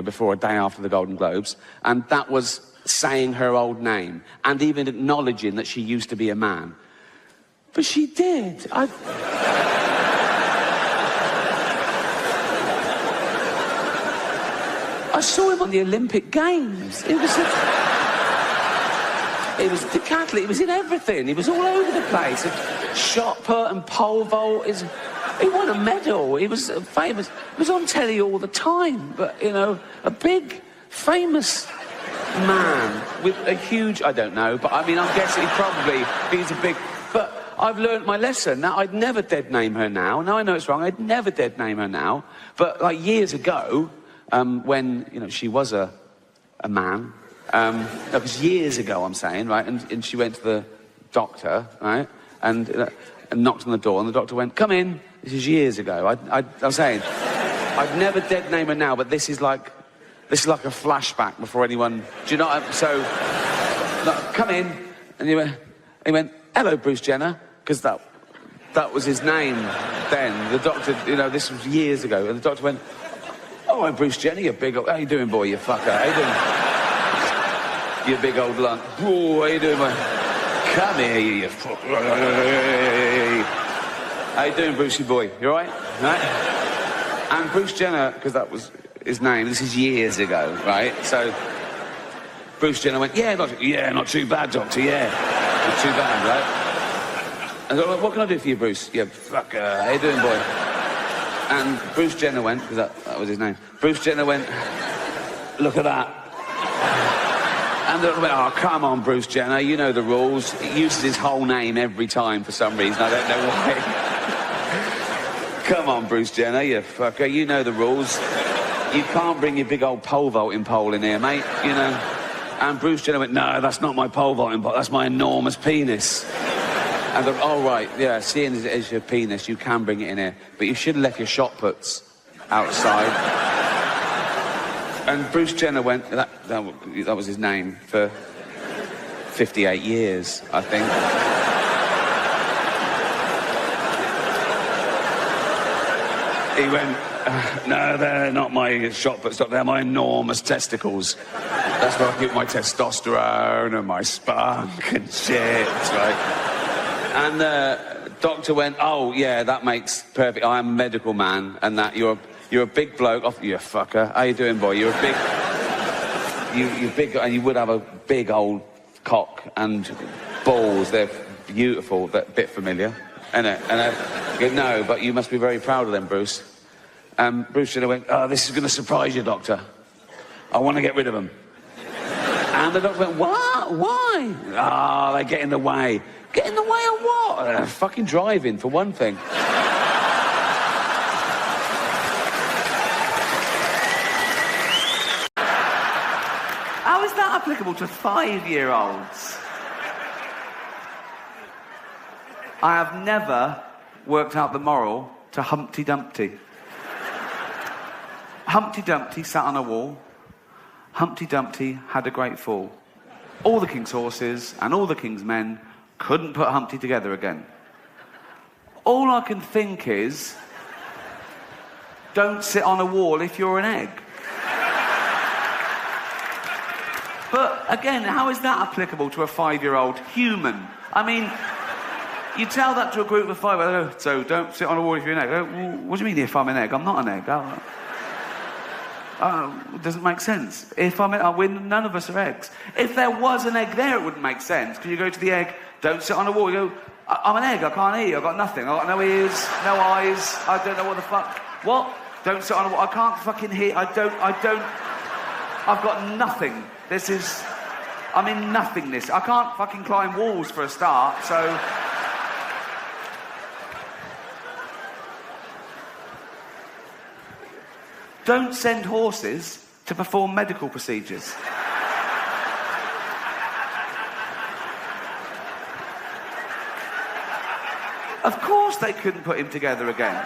before a day after the Golden Globes, and that was saying her old name and even acknowledging that she used to be a man. But she did. I saw him on the Olympic Games. It was decathlete. It was in everything. He was all over the place. Shot put and pole vault. He won a medal. He was famous. He was on telly all the time. But, a big, famous man with a huge... I don't know, but I mean, I'm guessing he's a big... But I've learnt my lesson. Now, I'd never dead name her now. Now I know it's wrong. I'd never dead name her now. But, like, years ago, when, she was a man... that was years ago, I'm saying, right? And she went to the doctor, right? And knocked on the door, and the doctor went, come in. This is years ago. I'm saying, I'd never dead name her now, but this is like a flashback before anyone... Do you know what So, look, come in, and he went, hello, Bruce Jenner, because that was his name then. The doctor, this was years ago, and the doctor went, oh, I'm Bruce Jenner, you big old... How you doing, boy, you fucker? How you doing? You big old lunt. Oh, how you doing, man? Come here, you fucker. How you doing, Brucey boy? You all right? Right? And Bruce Jenner, because that was his name, this is years ago, right? So Bruce Jenner went, yeah, doctor. Yeah, not too bad, doctor, yeah. Not too bad, right? And I thought, what can I do for you, Bruce? Yeah, fucker. How you doing, boy? And Bruce Jenner went, because that was his name. Bruce Jenner went, look at that. And they went, oh, come on, Bruce Jenner, you know the rules. He uses his whole name every time for some reason. I don't know why. Come on, Bruce Jenner, you fucker, you know the rules. You can't bring your big old pole vaulting pole in here, mate, you know. And Bruce Jenner went, no, that's not my pole vaulting pole, that's my enormous penis. And they went, oh, right, yeah, seeing as it is your penis, you can bring it in here. But you should have left your shot puts outside. And Bruce Jenner went, that was his name for 58 years, I think. He went, no, they're not my shot puts, they're my enormous testicles. That's where I get my testosterone and my spunk and shit, right? And the doctor went, oh, yeah, that makes perfect. I'm a medical man, and that you're a big bloke. Oh, you fucker. How you doing, boy? You're a big... You're big, and you would have a big old cock and balls. They're beautiful. They're a bit familiar, isn't it? And I go, no, but you must be very proud of them, Bruce. Bruce Jenner went, oh, this is going to surprise you, doctor. I want to get rid of them. And the doctor went, what? Why? Ah, they get in the way. Get in the way of what? Fucking driving, for one thing. How is that applicable to 5-year-olds? I have never worked out the moral to Humpty Dumpty. Humpty Dumpty sat on a wall. Humpty Dumpty had a great fall. All the king's horses and all the king's men couldn't put Humpty together again. All I can think is, don't sit on a wall if you're an egg. But again, how is that applicable to a 5-year-old human? I mean, you tell that to a group of 5, oh, so don't sit on a wall if you're an egg. Oh, what do you mean if I'm an egg? I'm not an egg. It doesn't make sense. If none of us are eggs. If there was an egg there, it wouldn't make sense. Because you go to the egg, don't sit on a wall. You go, I'm an egg, I can't eat, I've got nothing. I've got no ears, no eyes, I don't know what the fuck. What? Don't sit on a wall, I can't fucking hear, I've got nothing. I'm in nothingness. I can't fucking climb walls for a start, so... Don't send horses to perform medical procedures. Of course they couldn't put him together again.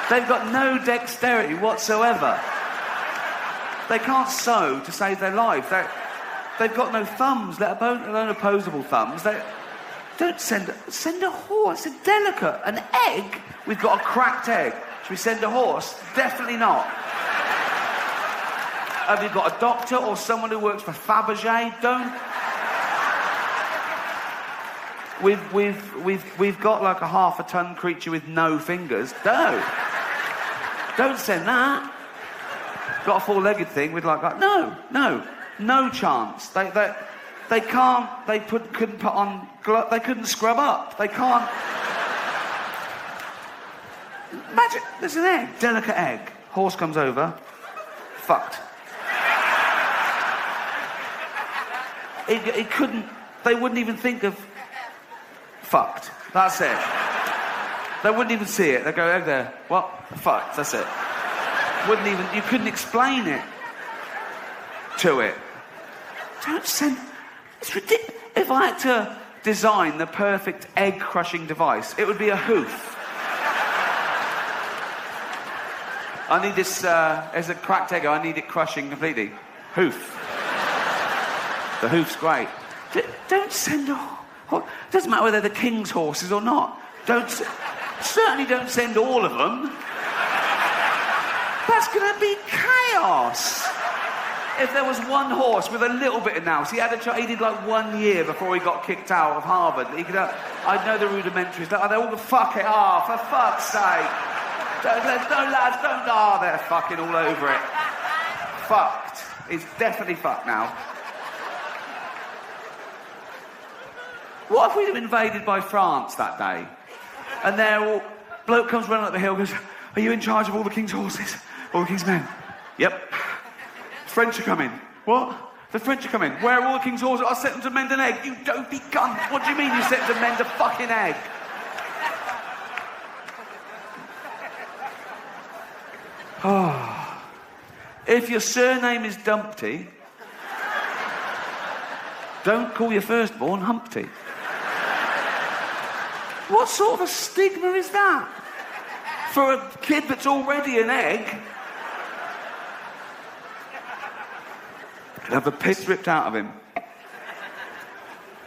They've got no dexterity whatsoever. They can't sew to save their life. They've got no thumbs, let alone opposable thumbs. Don't send a horse, a delicate, an egg. We've got a cracked egg. Should we send a horse? Definitely not. Have you got a doctor or someone who works for Fabergé? Don't. We've got like a half-a-ton creature with no fingers. Don't send that. Got a four-legged thing with like that. No chance. They can't. Couldn't put on. They couldn't scrub up. They can't. Imagine there's an egg, delicate egg. Horse comes over. Fucked. It couldn't. They wouldn't even think of. Fucked. That's it. They wouldn't even see it. They go over there. What? Fucked. That's it. Wouldn't even. You couldn't explain it to it. Don't send. It's ridiculous. If I had to design the perfect egg-crushing device, it would be a hoof. I need this, as a cracked egg, I need it crushing completely. Hoof. The hoof's great. Don't send a... Doesn't matter whether they're the king's horses or not. Certainly don't send all of them. That's going to be chaos. If there was one horse with a little bit of nous, he did like 1 year before he got kicked out of Harvard. I know the rudimentaries. They're all fuck it off, for fuck's sake. Don't lads, don't. Oh, they're fucking all over it. Fucked. It's definitely fucked now. What if we'd been invaded by France that day? And bloke comes running up the hill, goes, are you in charge of all the king's horses? All the king's men? Yep. French are coming. What? The French are coming. Where are all the king's horses? I set them to mend an egg. You dopey cunt. What do you mean you set them to mend a fucking egg? Oh. If your surname is Dumpty, don't call your firstborn Humpty. What sort of a stigma is that? For a kid that's already an egg? Could have the piss ripped out of him.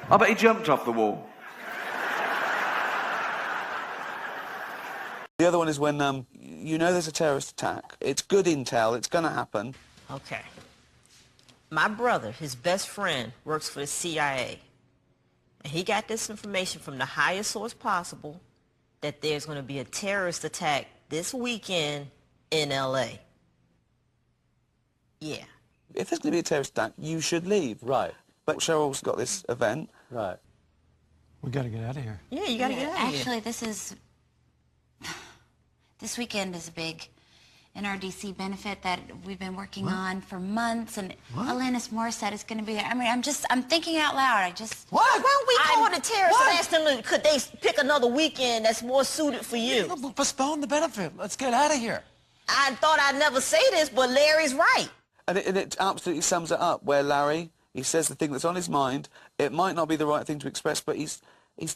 I bet he jumped off the wall. The other one is when, you know there's a terrorist attack. It's good intel, it's gonna happen. Okay. My brother, his best friend, works for the CIA. And he got this information from the highest source possible that there's going to be a terrorist attack this weekend in L.A. Yeah. If there's going to be a terrorist attack, you should leave. Right. But Cheryl's got this event. Right. We got to get out of here. Yeah, you got to get out of here. Actually, this weekend is a big NRDC benefit that we've been working on for months, and Alanis Morissette is going to be there. I mean, I'm thinking out loud. Why don't we call it a terrorist and ask them, could they pick another weekend that's more suited for you? No, we'll postpone the benefit. Let's get out of here. I thought I'd never say this, but Larry's right. And it absolutely sums it up, where Larry, he says the thing that's on his mind. It might not be the right thing to express, but he's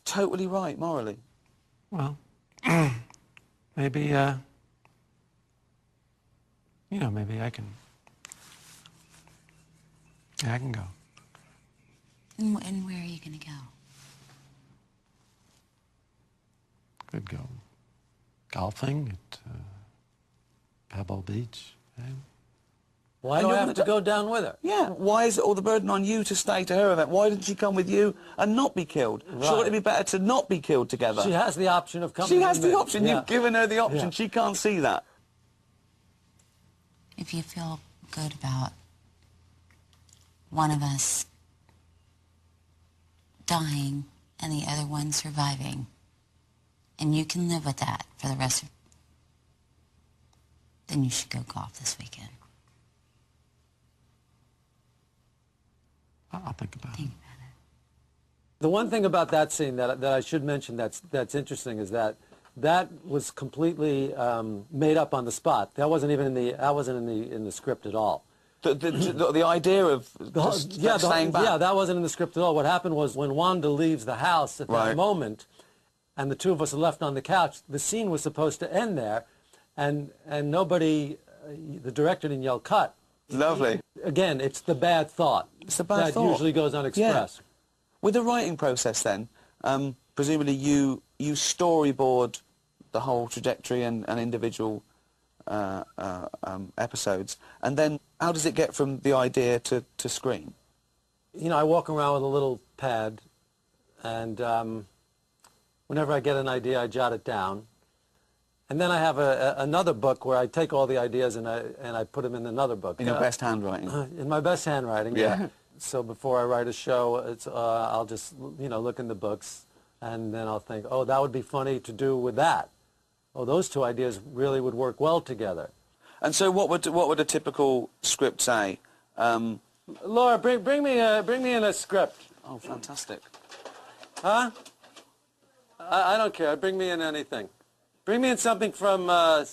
totally right, morally. Well, maybe, you know, maybe I can go. And where are you going to go? Could go golfing at Pebble Beach. Eh? Why do I have to go down with her? Yeah, why is it all the burden on you to stay to her event? Why didn't she come with you and not be killed? Right. Surely it'd be better to not be killed together. She has the option of coming. She has with the me. option. Yeah. You've given her the option. Yeah. She can't see that. If you feel good about one of us dying and the other one surviving, and you can live with that for the rest of, then you should go golf this weekend. I'll think about it. Think about it. The one thing about that scene that I should mention that's interesting is that was completely made up on the spot. That wasn't even in the script at all. The idea of staying back. Yeah, that wasn't in the script at all. What happened was when Wanda leaves the house at that moment, and the two of us are left on the couch, the scene was supposed to end there, and nobody, the director didn't yell cut. Lovely. Again, it's the bad thought. It's the bad thought. That usually goes unexpressed. Yeah. With the writing process then, presumably you storyboard the whole trajectory and individual episodes, and then how does it get from the idea to screen? You know, I walk around with a little pad, and whenever I get an idea, I jot it down. And then I have another book where I take all the ideas and I put them in another book. In your best handwriting? In my best handwriting, yeah. So before I write a show, I'll just, you know, look in the books, and then I'll think, oh, that would be funny to do with that. Oh, those two ideas really would work well together. And so what would a typical script say? Laura, bring me in a script. Oh, fantastic. Huh? I don't care. Bring me in anything. Bring me in something from, not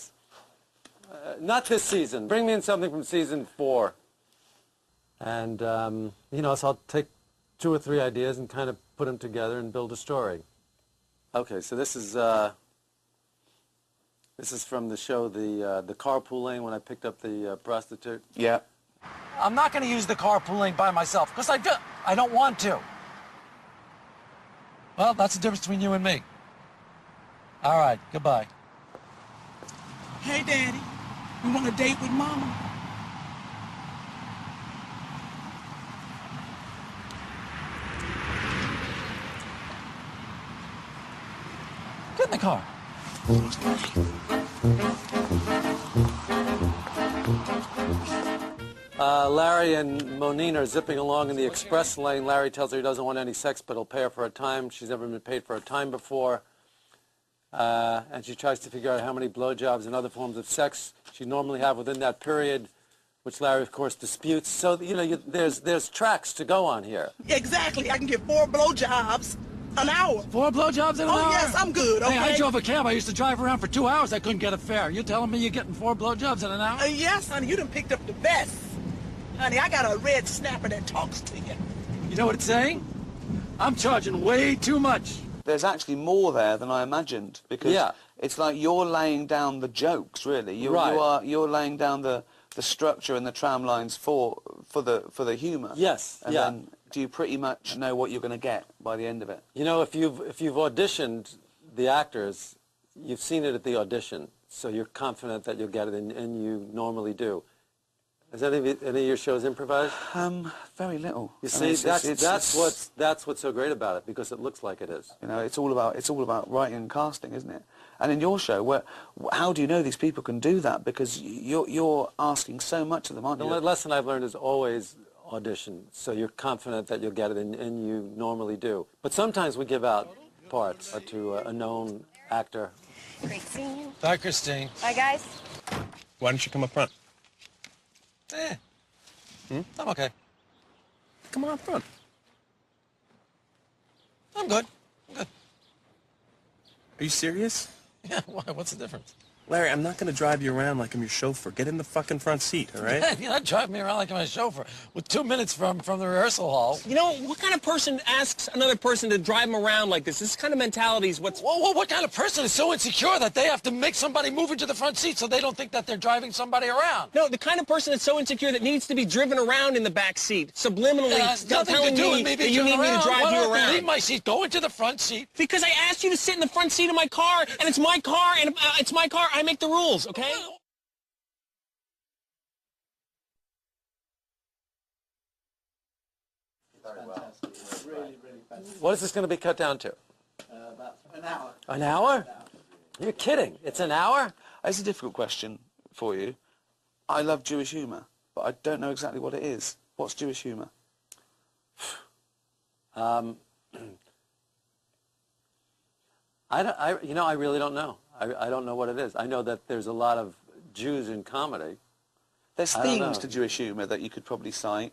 this season. Bring me in something from season 4. And, you know, so I'll take 2 or 3 ideas and kind of put them together and build a story. Okay, so this is from the show, the carpool lane when I picked up the prostitute. Yeah. I'm not going to use the carpool lane by myself, because I don't want to. Well, that's the difference between you and me. All right, goodbye. Hey, Daddy, you want a date with Mama? Get in the car. Larry and Monine are zipping along in the express lane. Larry tells her he doesn't want any sex, but he'll pay her for her time. She's never been paid for her time before. And she tries to figure out how many blowjobs and other forms of sex she'd normally have within that period. which Larry, of course, disputes. So, you know, there's tracks to go on here. Exactly. I can get 4 blowjobs an hour. 4 blowjobs in an hour? Oh, yes, I'm good, okay? Hey, I drove a cab. I used to drive around for 2 hours. I couldn't get a fare. You telling me you're getting 4 blowjobs in an hour? Yes, honey, you done picked up the best. Honey, I got a red snapper that talks to you. You know what it's saying? I'm charging way too much. There's actually more there than I imagined, because it's like you're laying down the jokes, really. You're laying down the structure and the tram lines for the humour. Yes. And then do you pretty much know what you're going to get by the end of it? You know, if you've auditioned the actors, you've seen it at the audition, so you're confident that you'll get it, and you normally do. Is any of your shows improvised? Very little. You see, that's what's so great about it, because it looks like it is. You know, it's all about writing and casting, isn't it? And in your show, how do you know these people can do that? Because you're asking so much of them, aren't you? The lesson I've learned is always audition, so you're confident that you'll get it, and you normally do. But sometimes we give out parts to a known actor. Great seeing you. Bye, Christine. Bye, guys. Why don't you come up front? I'm okay. Come on up front. I'm good. I'm good. Are you serious? Yeah, why? What's the difference? Larry, I'm not going to drive you around like I'm your chauffeur. Get in the fucking front seat, all right? You're not driving me around like I'm a chauffeur. With 2 minutes from the rehearsal hall. You know, what kind of person asks another person to drive them around like this? This kind of mentality is what's... Well, what kind of person is so insecure that they have to make somebody move into the front seat so they don't think that they're driving somebody around? No, the kind of person that's so insecure that needs to be driven around in the back seat, subliminally telling me that you need me to drive you around. Leave my seat. Go into the front seat. Because I asked you to sit in the front seat of my car, and it's my car, and it's my car. I make the rules, okay? What is this going to be cut down to? About an hour. An hour? You're kidding. It's an hour? It's a difficult question for you. I love Jewish humour, but I don't know exactly what it is. What's Jewish humour? I really don't know. I don't know what it is. I know that there's a lot of Jews in comedy. There's themes to Jewish humour that you could probably cite.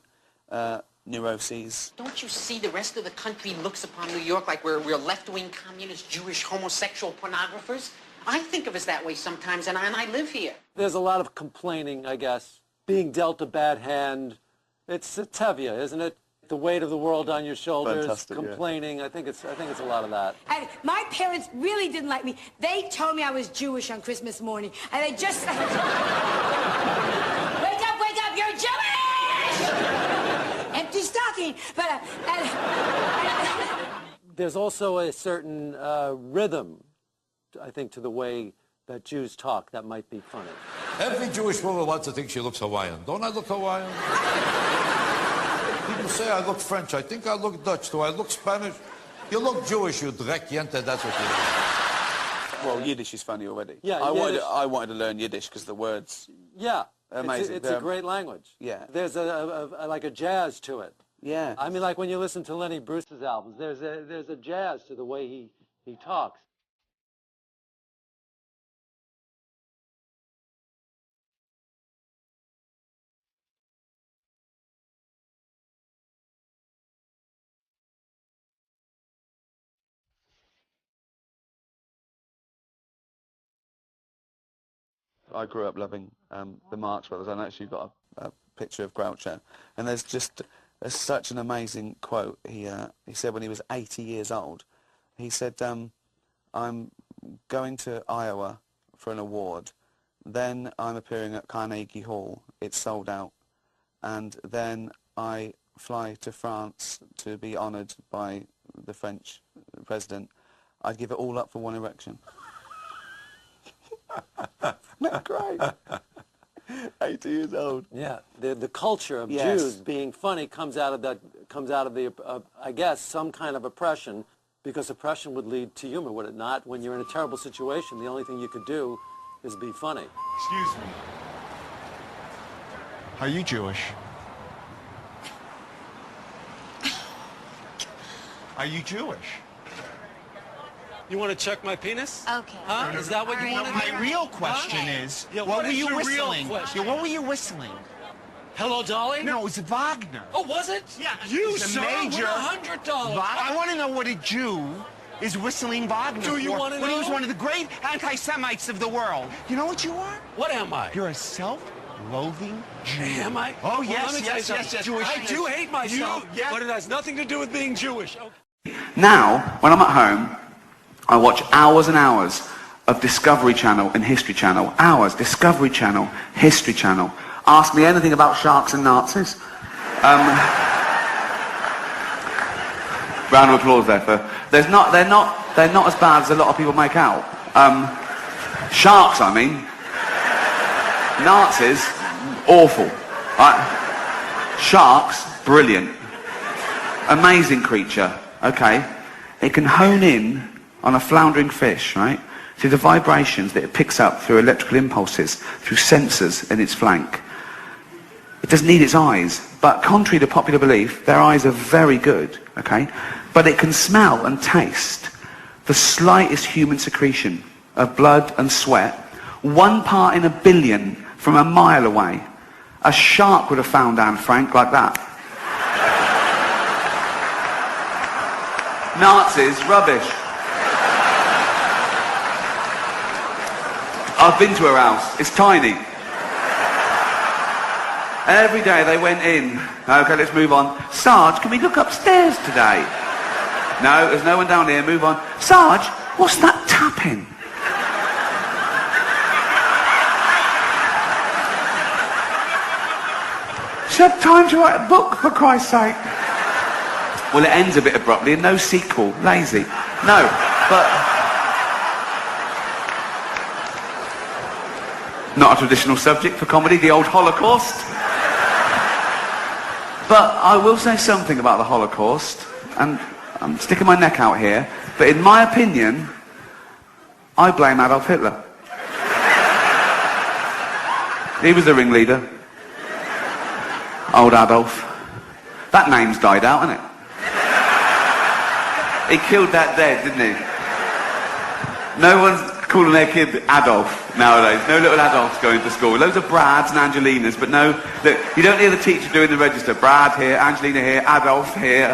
Neuroses. Don't you see the rest of the country looks upon New York like we're left-wing communist, Jewish, homosexual pornographers? I think of us that way sometimes, and I live here. There's a lot of complaining, I guess. Being dealt a bad hand. It's tevya, isn't it? The weight of the world on your shoulders. Fantastic, complaining. Yeah. I think it's a lot of that. My parents really didn't like me. They told me I was Jewish on Christmas morning, and they just... wake up, you're Jewish! Empty stocking. But, There's also a certain rhythm, I think, to the way that Jews talk that might be funny. Every Jewish woman wants to think she looks Hawaiian. Don't I look Hawaiian? People say I look French. I think I look Dutch. Do I look Spanish? You look Jewish, you dreck yente, that's what you Well, Yiddish is funny already. Yeah, I wanted to learn Yiddish because the words... Yeah. Amazing. It's a great language. Yeah. There's like a jazz to it. Yeah. I mean, like when you listen to Lenny Bruce's albums, there's a jazz to the way he talks. I grew up loving the Marx Brothers. I actually got a picture of Groucho, and there's such an amazing quote. He said when he was 80 years old, he said, "I'm going to Iowa for an award, then I'm appearing at Carnegie Hall. It's sold out, and then I fly to France to be honoured by the French president. I'd give it all up for one erection." Not great. 80 years old. Yeah, the culture of Jews being funny comes out of the I guess some kind of oppression, because oppression would lead to humor, would it not? When you're in a terrible situation, the only thing you could do is be funny. Excuse me. Are you Jewish? Are you Jewish? You want to check my penis? Okay. Huh? Is that what you want to do? My real question is, what were you whistling? Yeah, what were you whistling? Hello, Dolly? No, it was Wagner. Oh, was it? Yeah, You, he's a sir, major. won $100. I want to know what a Jew is whistling Wagner Do you for wanna when he know? was one of the great anti-Semites of the world. You know what you are? What am I? You're a self-loathing Jew. Am I? Oh, Well, yes, let me tell you yes, something. yes, yes. I do hate myself, yes. but it has nothing to do with being Jewish. Okay. Now, when I'm at home, I watch hours and hours of Discovery Channel and History Channel. Hours, Discovery Channel, History Channel. Ask me anything about sharks and Nazis. Round of applause there for... They're not as bad as a lot of people make out. Sharks, I mean. Nazis, awful. Right? Sharks, brilliant. Amazing creature, okay? It can hone in on a floundering fish, right? Through the vibrations that it picks up through electrical impulses, through sensors in its flank. It doesn't need its eyes, but contrary to popular belief, their eyes are very good, okay? But it can smell and taste the slightest human secretion of blood and sweat, 1 part in a billion from a mile away. A shark would have found Anne Frank like that. Nazis, rubbish. I've been to her house. It's tiny. Every day they went in. Okay, let's move on. Sarge, can we look upstairs today? No, there's no one down here. Move on. Sarge, what's that tapping? She had time to write a book, for Christ's sake. Well, it ends a bit abruptly and no sequel. Lazy. No, but... Not a traditional subject for comedy, the old Holocaust. But I will say something about the Holocaust, and I'm sticking my neck out here, but in my opinion, I blame Adolf Hitler. He was the ringleader. Old Adolf. That name's died out, hasn't it? He killed that dead, didn't he? No one's calling their kid Adolf nowadays. No little Adolfs going to school. Loads of Brads and Angelinas, but no, look, you don't hear the teacher doing the register. Brad here, Angelina here, Adolf here.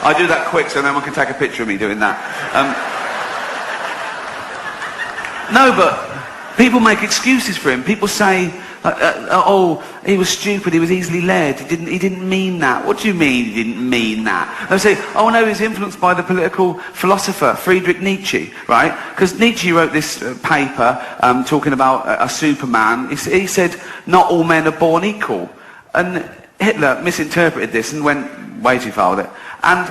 I do that quick so no one can take a picture of me doing that. No, but people make excuses for him. People say, oh, he was stupid, he was easily led, he didn't mean that. What do you mean he didn't mean that? They say, oh no, he was influenced by the political philosopher Friedrich Nietzsche, right? Because Nietzsche wrote this paper talking about a Superman. He said, not all men are born equal. And Hitler misinterpreted this and went way too far with it. And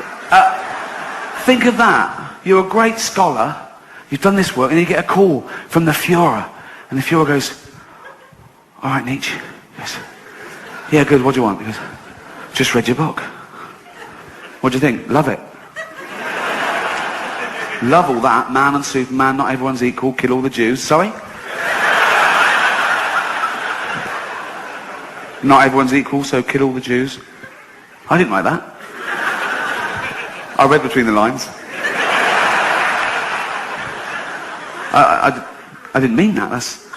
think of that. You're a great scholar, you've done this work, and you get a call from the Führer. And the Führer goes, all right, Nietzsche. Yes. Yeah, good. What do you want? He goes, just read your book. What do you think? Love it. Love all that. Man and Superman, not everyone's equal. Kill all the Jews. Sorry? Not everyone's equal, so kill all the Jews. I didn't like that. I read between the lines. I didn't mean that. That's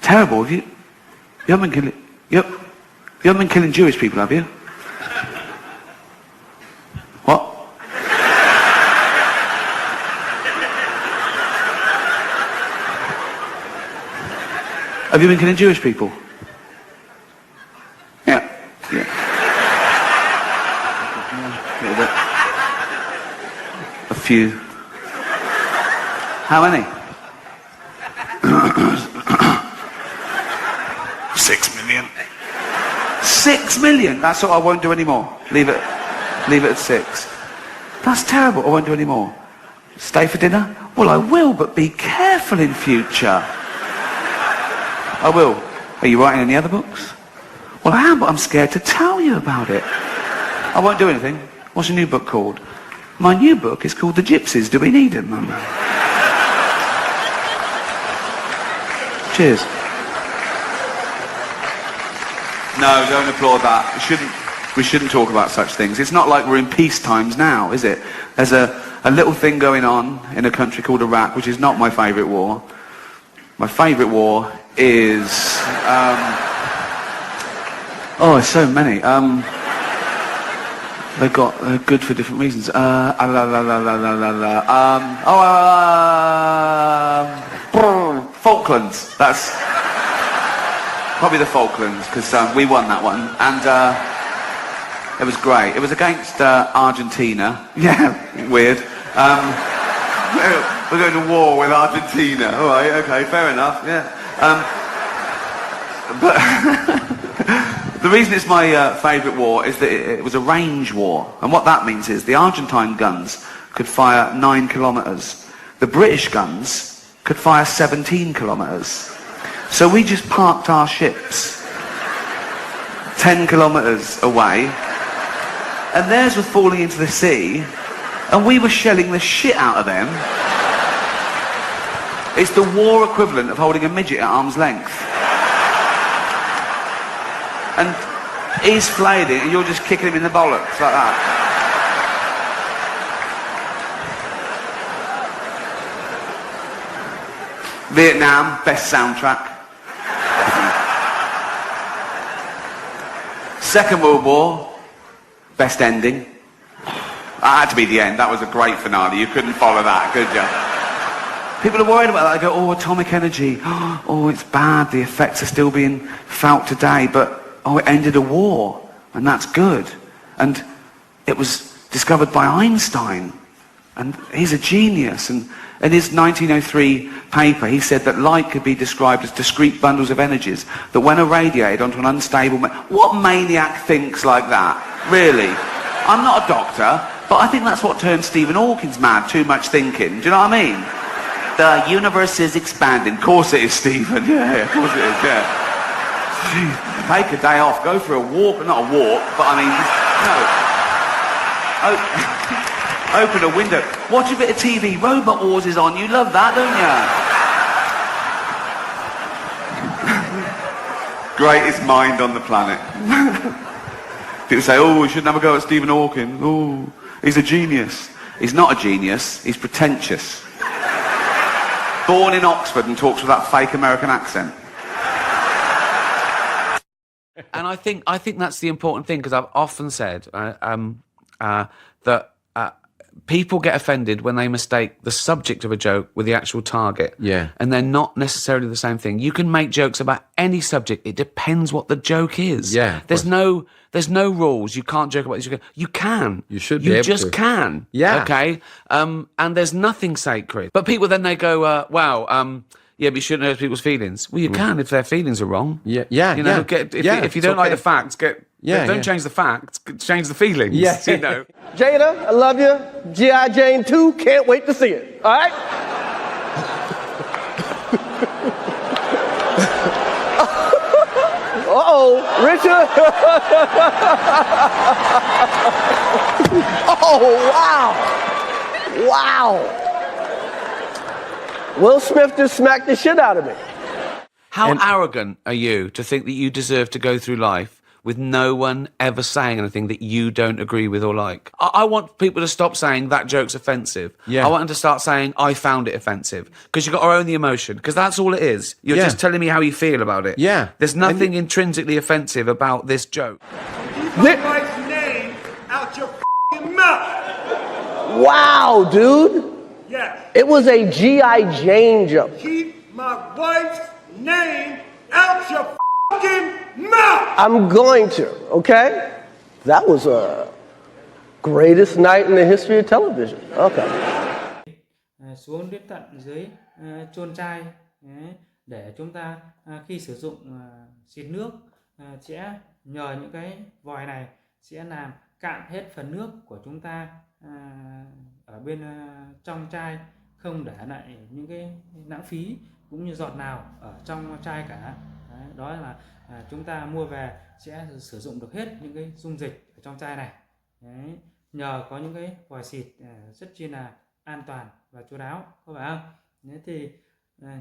terrible. You haven't been killing... You haven't been killing Jewish people, have you? What? Have you been killing Jewish people? Yeah. Yeah. A little bit. A few. How many? 6 million. 6 million? That's all. I won't do any more. Leave it at 6. That's terrible. I won't do any more. Stay for dinner? Well, I will, but be careful in future. I will. Are you writing any other books? Well, I am, but I'm scared to tell you about it. I won't do anything. What's your new book called? My new book is called The Gypsies. Do we need them? Cheers. No, don't applaud that. We shouldn't talk about such things. It's not like we're in peace times now, is it? There's a little thing going on in a country called Iraq, which is not my favourite war. My favourite war is there's so many. They're good for different reasons. Falklands. That's probably the Falklands, because we won that one, and it was great. It was against Argentina. Yeah, weird. We're going to war with Argentina. All right, okay, fair enough. Yeah. But the reason it's my favourite war is that it was a range war, and what that means is the Argentine guns could fire 9 kilometres. The British guns could fire 17 kilometres. So we just parked our ships 10 kilometres away, and theirs were falling into the sea, and we were shelling the shit out of them. It's the war equivalent of holding a midget at arm's length. And he's flaying it, and you're just kicking him in the bollocks like that. Vietnam, best soundtrack. Second World War, best ending. That had to be the end. That was a great finale. You couldn't follow that, could you? People are worried about that. They go, oh, atomic energy. Oh, it's bad. The effects are still being felt today. But, oh, it ended a war. And that's good. And it was discovered by Einstein. And he's a genius. And in his 1903 paper, he said that light could be described as discrete bundles of energies that when irradiated onto an unstable... What maniac thinks like that? Really? I'm not a doctor, but I think that's what turned Stephen Hawking's mad, too much thinking. Do you know what I mean? The universe is expanding. Of course it is, Stephen. Yeah, of course it is, yeah. Jeez. Take a day off, go for a walk. Not a walk, but I mean, no. Open a window. Watch a bit of TV. Robot Wars is on. You love that, don't you? Greatest mind on the planet. People say, oh, we shouldn't have a go at Stephen Hawking. Oh, he's a genius. He's not a genius. He's pretentious. Born in Oxford and talks with that fake American accent. And I think that's the important thing, because I've often said that people get offended when they mistake the subject of a joke with the actual target. Yeah. And they're not necessarily the same thing. You can make jokes about any subject. It depends what the joke is. Yeah. There's no rules. You can't joke about this. You can. You should be able to. You just can. Yeah. Okay? And there's nothing sacred. But people then they go, wow, yeah, but you shouldn't hurt people's feelings. Well, you can if their feelings are wrong. Yeah. You know, if you don't like the facts, don't change the facts, change the feelings. Yeah. You know. Jada, I love you. G.I. Jane 2, can't wait to see it. All right? Uh-oh, Richard. Oh, wow. Wow. Will Smith just smacked the shit out of me. How arrogant are you to think that you deserve to go through life with no one ever saying anything that you don't agree with or like? I want people to stop saying that joke's offensive. Yeah. I want them to start saying I found it offensive, because you've got to own the emotion, because that's all it is. You're just telling me how you feel about it. Yeah. There's nothing intrinsically offensive about this joke. Keep my wife's name out your f***ing mouth. Wow, dude. Yes. It was a G.I. Jane joke. Keep my wife's name out your f***ing mouth. I'm going to, okay? That was a greatest night in the history of television. Okay. Xuống đến tận dưới chôn chai để chúng ta khi sử dụng xịt nước sẽ nhờ những cái vòi này sẽ làm cạn hết phần nước của chúng ta ở bên trong chai, không để lại những cái lãng phí cũng như giọt nào ở trong chai cả. Đó là chúng ta mua về sẽ sử dụng được hết những cái dung dịch ở trong chai này. Đấy. Nhờ có những cái vòi xịt rất chi là an toàn và chu đáo, có phải không? Thế thì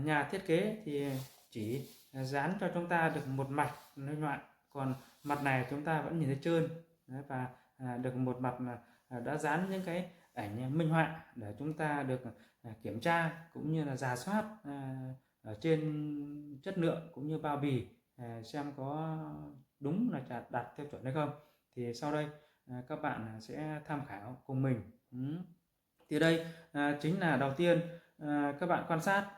nhà thiết kế thì chỉ dán cho chúng ta được một mặt nó nhọn, còn mặt này chúng ta vẫn nhìn thấy trơn. Đấy, và được một mặt đã dán những cái ảnh minh họa để chúng ta được kiểm tra cũng như là rà soát ở trên chất lượng cũng như bao bì xem có đúng là đặt theo chuẩn hay không. Thì sau đây các bạn sẽ tham khảo cùng mình. Thì đây chính là đầu tiên các bạn quan sát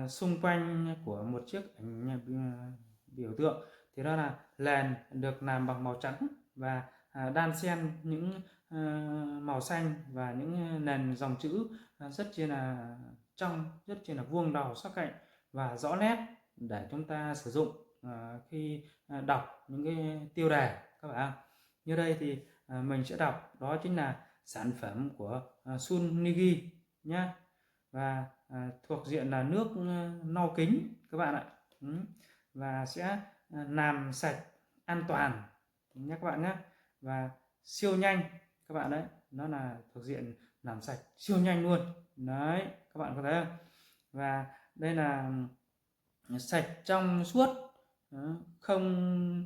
xung quanh của một chiếc ảnh biểu tượng, thì đó là nền được làm bằng màu trắng và đan xen những màu xanh và những nền dòng chữ rất chi là trong, rất chi là vuông đầu sắc cạnh và rõ nét để chúng ta sử dụng khi đọc những cái tiêu đề các bạn. Như đây thì mình sẽ đọc đó chính là sản phẩm của Sunigi nhé, và thuộc diện là nước nâu kính các bạn ạ. Và sẽ làm sạch an toàn nhé các bạn nhé, và siêu nhanh các bạn đấy, nó là thuộc diện làm sạch siêu nhanh luôn đấy, các bạn có thấy không? Và đây là sạch trong suốt, không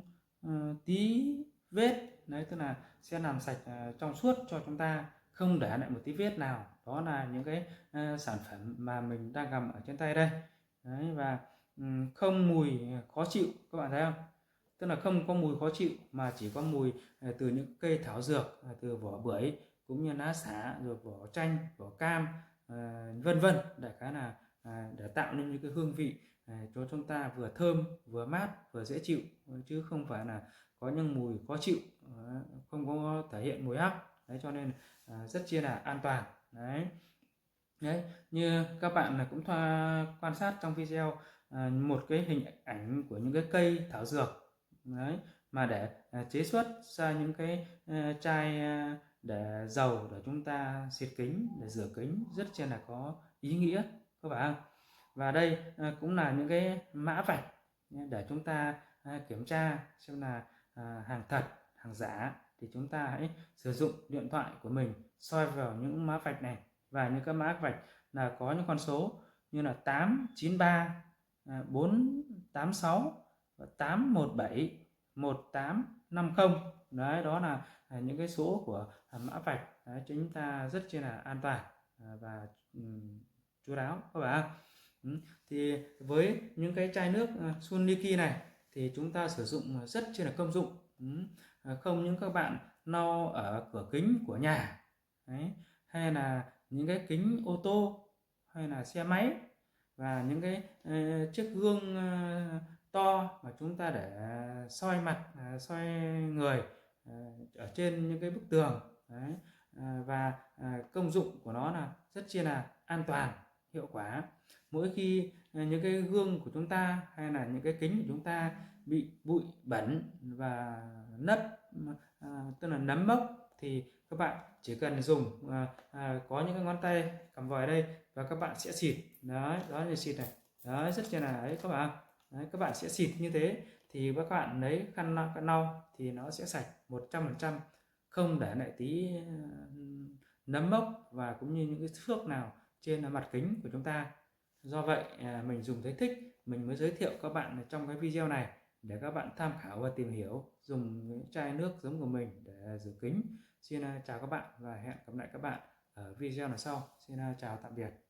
tí vết đấy, tức là sẽ làm sạch trong suốt cho chúng ta, không để lại một tí vết nào. Đó là những cái sản phẩm mà mình đang cầm ở trên tay đây đấy, và không mùi khó chịu các bạn thấy không? Tức là không có mùi khó chịu mà chỉ có mùi từ những cây thảo dược, từ vỏ bưởi cũng như lá xả, rồi vỏ chanh, vỏ cam, vân vân, đại khái là để tạo nên những cái hương vị cho chúng ta vừa thơm vừa mát vừa dễ chịu, chứ không phải là có những mùi khó chịu, không có thể hiện mùi hắc đấy, cho nên rất chia là an toàn đấy. Đấy, như các bạn cũng quan sát trong video một cái hình ảnh của những cái cây thảo dược đấy, mà để chế xuất ra những cái chai để dầu để chúng ta xịt kính, để rửa kính, rất chi là có ý nghĩa các bạn. Và đây cũng là những cái mã vạch để chúng ta kiểm tra xem là hàng thật, hàng giả, thì chúng ta hãy sử dụng điện thoại của mình soi vào những mã vạch này, và những cái mã vạch là có những con số như là 893, 486, 817, 1850 đấy, đó là những cái số của mã vạch đấy, chúng ta rất chi là an toàn và chú đáo các bạn. Thì với những cái chai nước Suniki này thì chúng ta sử dụng rất chi là công dụng. Không những các bạn lau ở cửa kính của nhà đấy, hay là những cái kính ô tô hay là xe máy, và những cái chiếc gương to mà chúng ta để soi mặt, soi người ở trên những cái bức tường đấy. Và công dụng của nó là rất chi là an toàn, hiệu quả. Mỗi khi những cái gương của chúng ta hay là những cái kính của chúng ta bị bụi bẩn và nấp, tức là nấm mốc, thì các bạn chỉ cần dùng có những cái ngón tay cầm vòi đây và các bạn sẽ xịt đấy, đó là xịt này đấy, rất chi là ấy các bạn. Đấy, các bạn sẽ xịt như thế thì các bạn lấy khăn lau thì nó sẽ sạch 100%, không để lại tí nấm mốc và cũng như những cái xước nào trên mặt kính của chúng ta. Do vậy mình dùng thấy thích, mình mới giới thiệu các bạn trong cái video này để các bạn tham khảo và tìm hiểu dùng những chai nước giống của mình để rửa kính. Xin chào các bạn và hẹn gặp lại các bạn ở video lần sau. Xin chào tạm biệt.